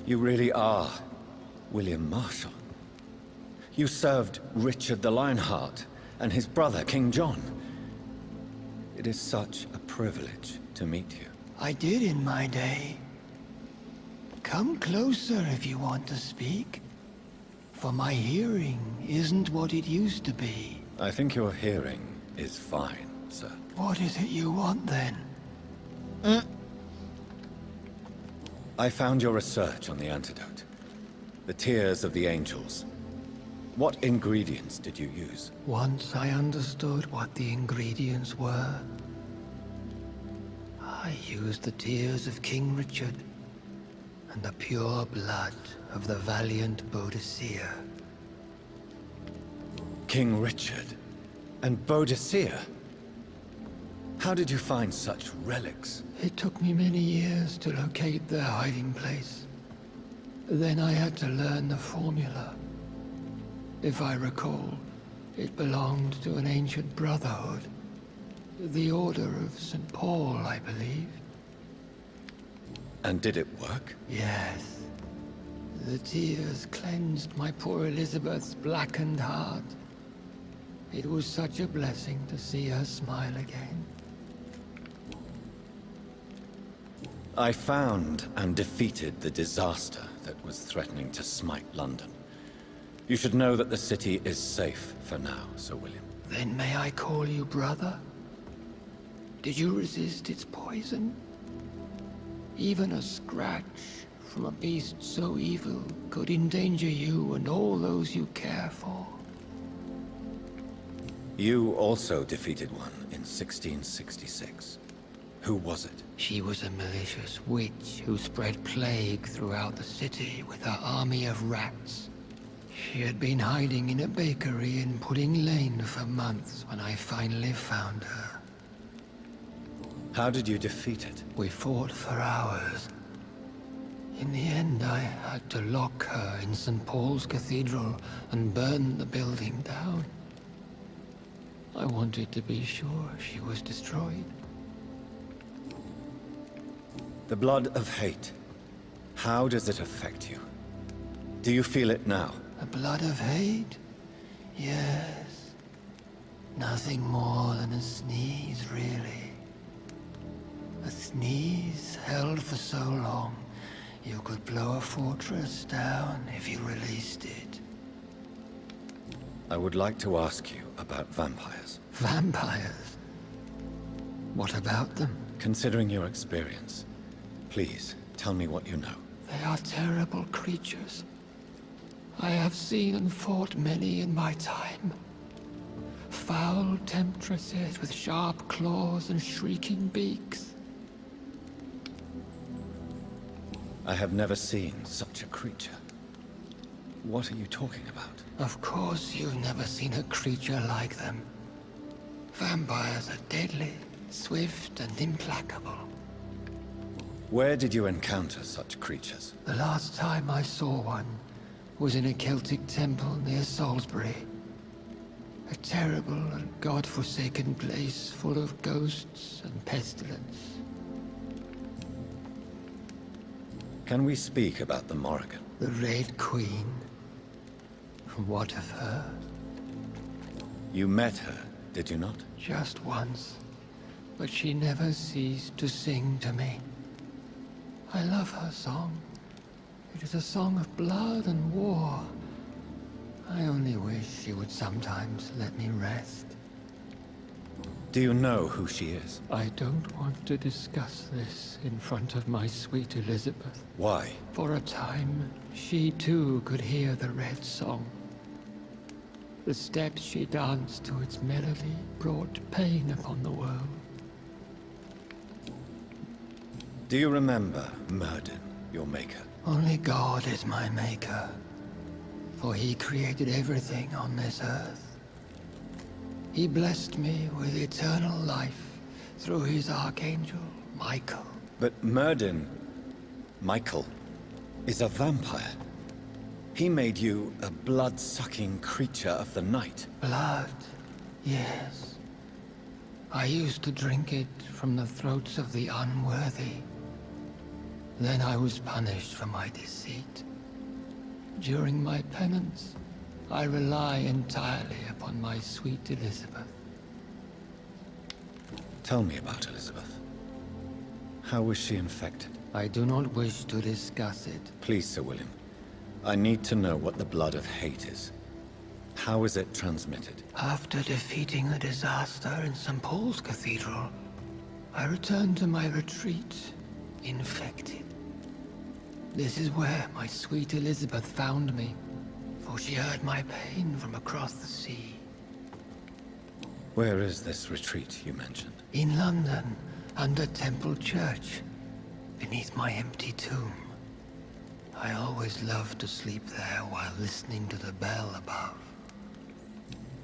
You really are William Marshall. You served Richard the Lionheart and his brother, King John. It is such a privilege to meet you. I did in my day. Come closer if you want to speak. For my hearing isn't what it used to be. I think your hearing is fine, sir. What is it you want then? I found your research on the antidote. The tears of the angels. What ingredients did you use? Once I understood what the ingredients were, I used the tears of King Richard and the pure blood of the valiant Boadicea. King Richard and Boadicea? How did you find such relics? It took me many years to locate their hiding place. Then I had to learn the formula. If I recall, it belonged to an ancient brotherhood. The Order of St. Paul, I believe. And did it work? Yes. The tears cleansed my poor Elizabeth's blackened heart. It was such a blessing to see her smile again. I found and defeated the disaster that was threatening to smite London. You should know that the city is safe for now, Sir William. Then may I call you brother? Did you resist its poison? Even a scratch from a beast so evil could endanger you and all those you care for. You also defeated one in 1666. Who was it? She was a malicious witch who spread plague throughout the city with her army of rats. She had been hiding in a bakery in Pudding Lane for months when I finally found her. How did you defeat it? We fought for hours. In the end, I had to lock her in St. Paul's Cathedral and burn the building down. I wanted to be sure she was destroyed. The blood of hate. How does it affect you? Do you feel it now? The blood of hate? Yes. Nothing more than a sneeze, really. A sneeze held for so long, you could blow a fortress down if you released it. I would like to ask you about vampires. Vampires? What about them? Considering your experience, please tell me what you know. They are terrible creatures. I have seen and fought many in my time. Foul temptresses with sharp claws and shrieking beaks. I have never seen such a creature. What are you talking about? Of course you've never seen a creature like them. Vampires are deadly, swift and implacable. Where did you encounter such creatures? The last time I saw one was in a Celtic temple near Salisbury. A terrible and god-forsaken place full of ghosts and pestilence. Can we speak about the Morrigan? The Red Queen. What of her? You met her, did you not? Just once. But she never ceased to sing to me. I love her song. It is a song of blood and war. I only wish she would sometimes let me rest. Do you know who she is? I don't want to discuss this in front of my sweet Elizabeth. Why? For a time, she too could hear the Red Song. The steps she danced to its melody brought pain upon the world. Do you remember Myrddin, your maker? Only God is my maker, for he created everything on this earth. He blessed me with eternal life through his archangel, Michael. But Myrddin, Michael, is a vampire. He made you a blood-sucking creature of the night. Blood, yes. I used to drink it from the throats of the unworthy. Then I was punished for my deceit. During my penance, I rely entirely upon my sweet Elizabeth. Tell me about Elizabeth. How was she infected? I do not wish to discuss it. Please, Sir William. I need to know what the blood of hate is. How is it transmitted? After defeating the disaster in St. Paul's Cathedral, I returned to my retreat, infected. This is where my sweet Elizabeth found me, for she heard my pain from across the sea. Where is this retreat you mentioned? In London, under Temple Church, beneath my empty tomb. I always loved to sleep there while listening to the bell above.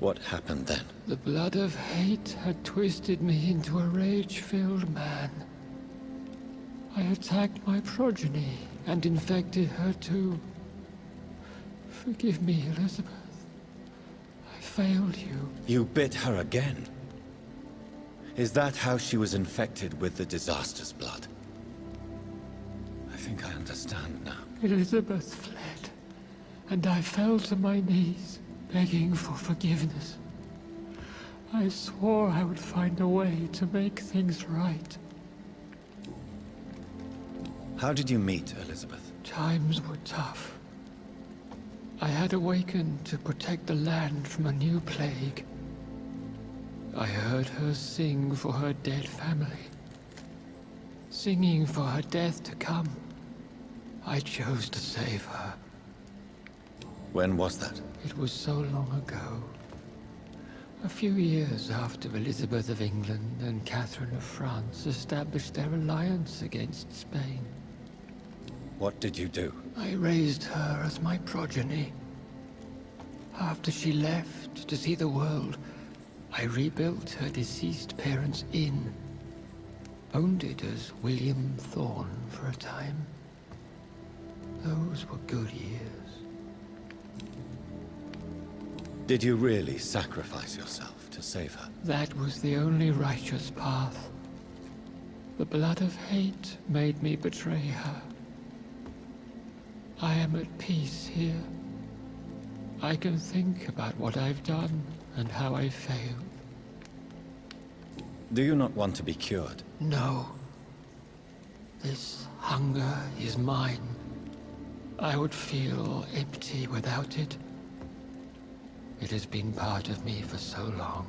What happened then? The blood of hate had twisted me into a rage-filled man. I attacked my progeny and infected her too. Forgive me, Elizabeth. I failed you. You bit her again? Is that how she was infected with the disaster's blood? I think I understand now. Elizabeth fled, and I fell to my knees, begging for forgiveness. I swore I would find a way to make things right. How did you meet Elizabeth? Times were tough. I had awakened to protect the land from a new plague. I heard her sing for her dead family. Singing for her death to come. I chose to save her. When was that? It was so long ago. A few years after Elizabeth of England and Catherine of France established their alliance against Spain. What did you do? I raised her as my progeny. After she left to see the world, I rebuilt her deceased parents' inn. Owned it as William Thorne for a time. Those were good years. Did you really sacrifice yourself to save her? That was the only righteous path. The blood of hate made me betray her. I am at peace here. I can think about what I've done and how I failed. Do you not want to be cured? No. This hunger is mine. I would feel empty without it. It has been part of me for so long.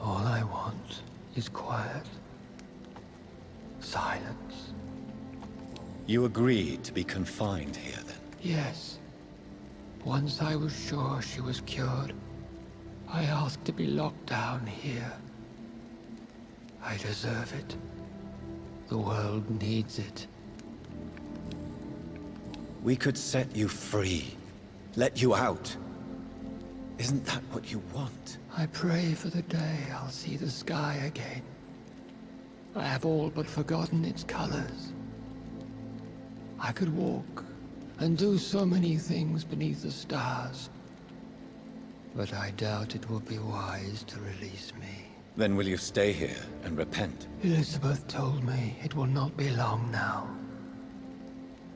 All I want is quiet. Silence. You agreed to be confined here, then? Yes. Once I was sure she was cured, I asked to be locked down here. I deserve it. The world needs it. We could set you free. Let you out. Isn't that what you want? I pray for the day I'll see the sky again. I have all but forgotten its colors. I could walk and do so many things beneath the stars. But I doubt it will be wise to release me. Then will you stay here and repent? Elizabeth told me it will not be long now.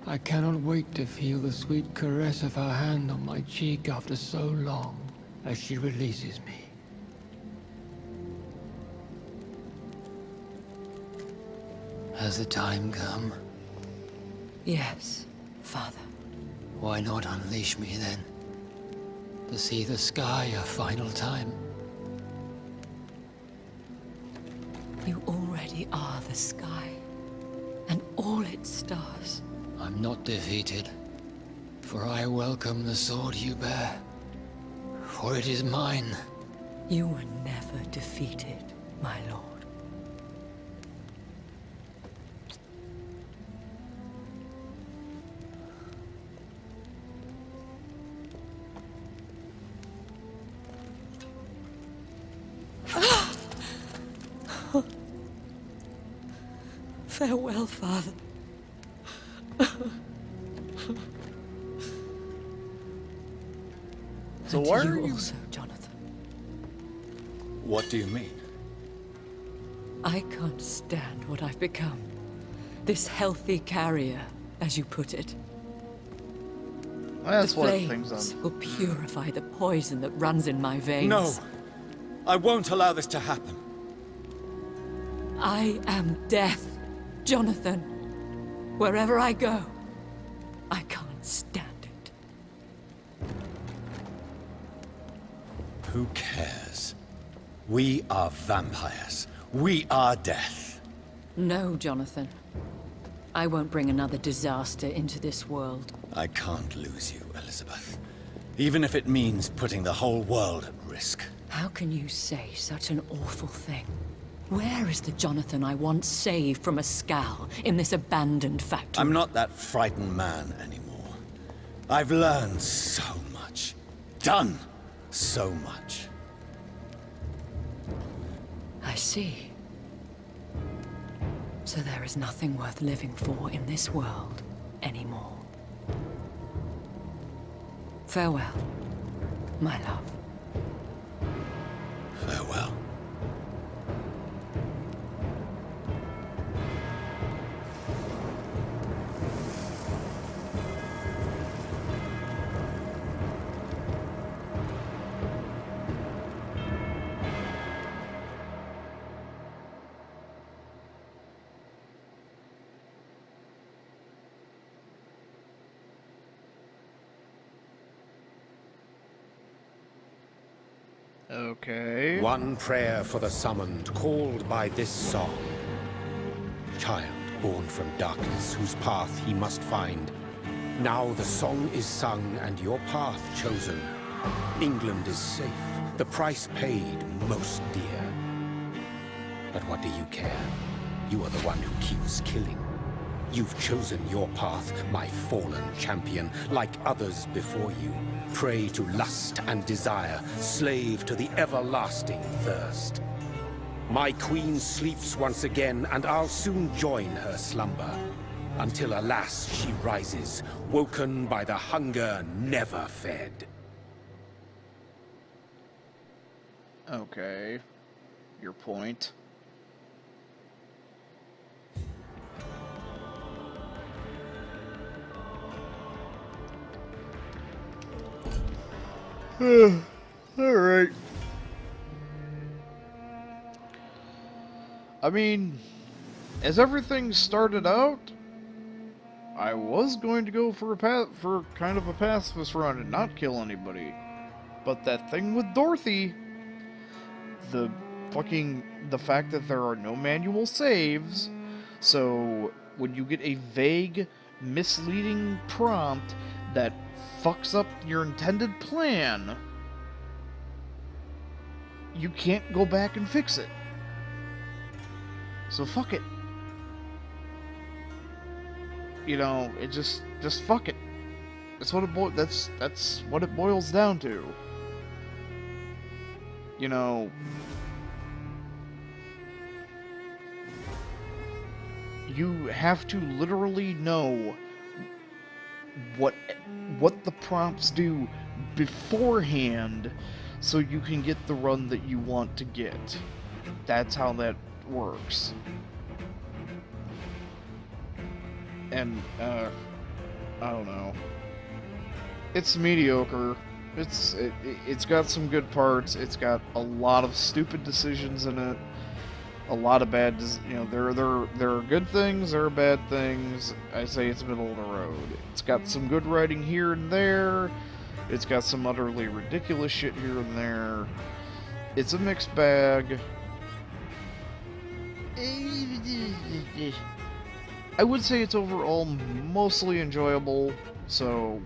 I cannot wait to feel the sweet caress of her hand on my cheek after so long as she releases me. Has the time come? Yes, Father. Why not unleash me then? To see the sky a final time? You already are the sky, and all its stars. I'm not defeated, for I welcome the sword you bear, for it is mine. You were never defeated, my lord. Farewell, Father. So And why to are you you... also, Jonathan. What do you mean? I can't stand what I've become. This healthy carrier, as you put it. That's The what flames things will purify the poison that runs in my veins. No! I won't allow this to happen. I am death, Jonathan. Wherever I go, I can't stand it. Who cares? We are vampires. We are death. No, Jonathan. I won't bring another disaster into this world. I can't lose you, Elizabeth. Even if it means putting the whole world at risk. How can you say such an awful thing? Where is the Jonathan I once saved from a scowl in this abandoned factory? I'm not that frightened man anymore. I've learned so much. Done so much. I see. So there is nothing worth living for in this world anymore. Farewell, my love. Farewell. Okay. One prayer for the summoned, called by this song. Child born from darkness, whose path he must find. Now the song is sung and your path chosen. England is safe, the price paid most dear. But what do you care? You are the one who keeps killing. You've chosen your path, my fallen champion, like others before you. Prey to lust and desire, slave to the everlasting thirst. My queen sleeps once again, and I'll soon join her slumber. Until alas, she rises, woken by the hunger never fed. Okay. Your point. Alright. I mean, as everything started out, I was going to go for kind of a pacifist run and not kill anybody. But that thing with Dorothy, the fact that there are no manual saves, so when you get a vague, misleading prompt that fucks up your intended plan, you can't go back and fix it. So fuck it. You know, it just fuck it. That's what that's what it boils down to. You know, you have to literally know what the prompts do beforehand so you can get the run that you want to get. That's how that works. And I don't know. It's mediocre. It's got some good parts. It's got a lot of stupid decisions in it. A lot of bad, you know, there are good things, there are bad things. I say it's middle of the road. It's got some good writing here and there. It's got some utterly ridiculous shit here and there. It's a mixed bag. I would say it's overall mostly enjoyable, so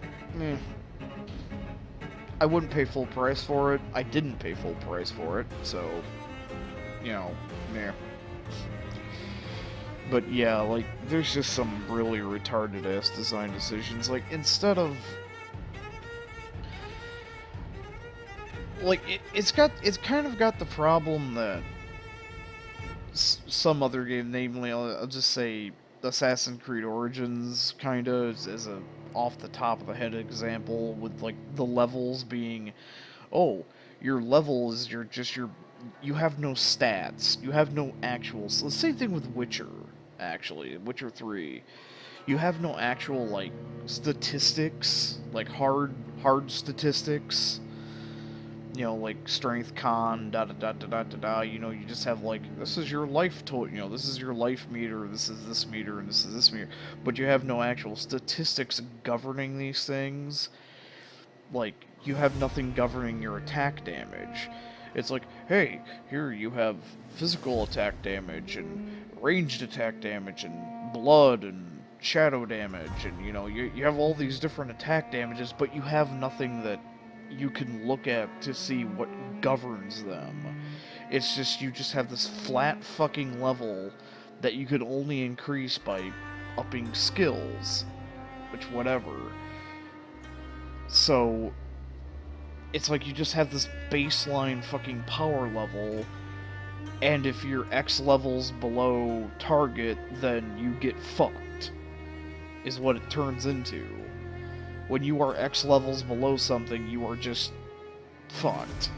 I wouldn't pay full price for it. I didn't pay full price for it, so you know, meh. But yeah, like, there's just some really retarded-ass design decisions. Like, instead of... Like, it's kind of got the problem that some other game, namely, I'll just say Assassin's Creed Origins, kinda, as a off the top of the head example, with like the levels being, oh, your level is you have no stats, you have no actual. The same thing with Witcher, actually, Witcher 3. You have no actual like statistics, like hard statistics. You know, like strength con, da da da da da da da. You know, you just have like, this is your life total. You know, this is your life meter. This is this meter, and this is this meter. But you have no actual statistics governing these things. Like, you have nothing governing your attack damage. It's like, hey, here you have physical attack damage and ranged attack damage and blood and shadow damage, and you know, you have all these different attack damages, but you have nothing that you can look at to see what governs them. It's just, you just have this flat fucking level that you could only increase by upping skills, which whatever. So it's like you just have this baseline fucking power level, and if you're X levels below target, then you get fucked, is what it turns into. When you are X levels below something, you are just fucked.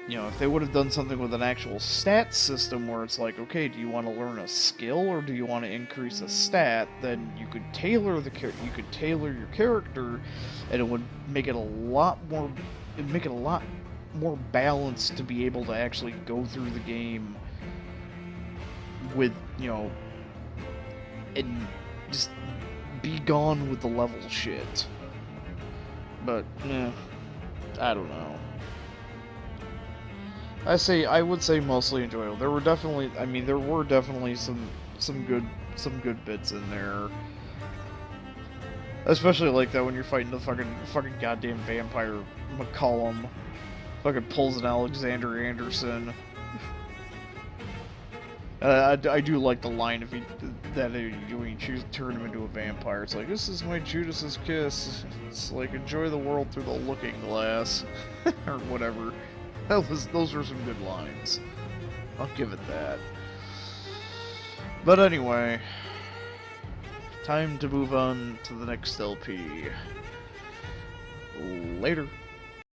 You know, if they would have done something with an actual stat system where it's like, okay, do you want to learn a skill or do you want to increase a stat, then you could tailor your character, and it would make it a lot more balanced to be able to actually go through the game with, you know, and just be gone with the level shit. But, I don't know. I would say mostly enjoyable. There were definitely some good bits in there. Especially like that when you're fighting the fucking goddamn vampire McCollum. Fucking pulls an Alexander Anderson. I do like the line when you turn him into a vampire. It's like, this is my Judas's kiss. It's like, enjoy the world through the looking glass, or whatever. Those were some good lines. I'll give it that. But anyway, time to move on to the next LP. Later.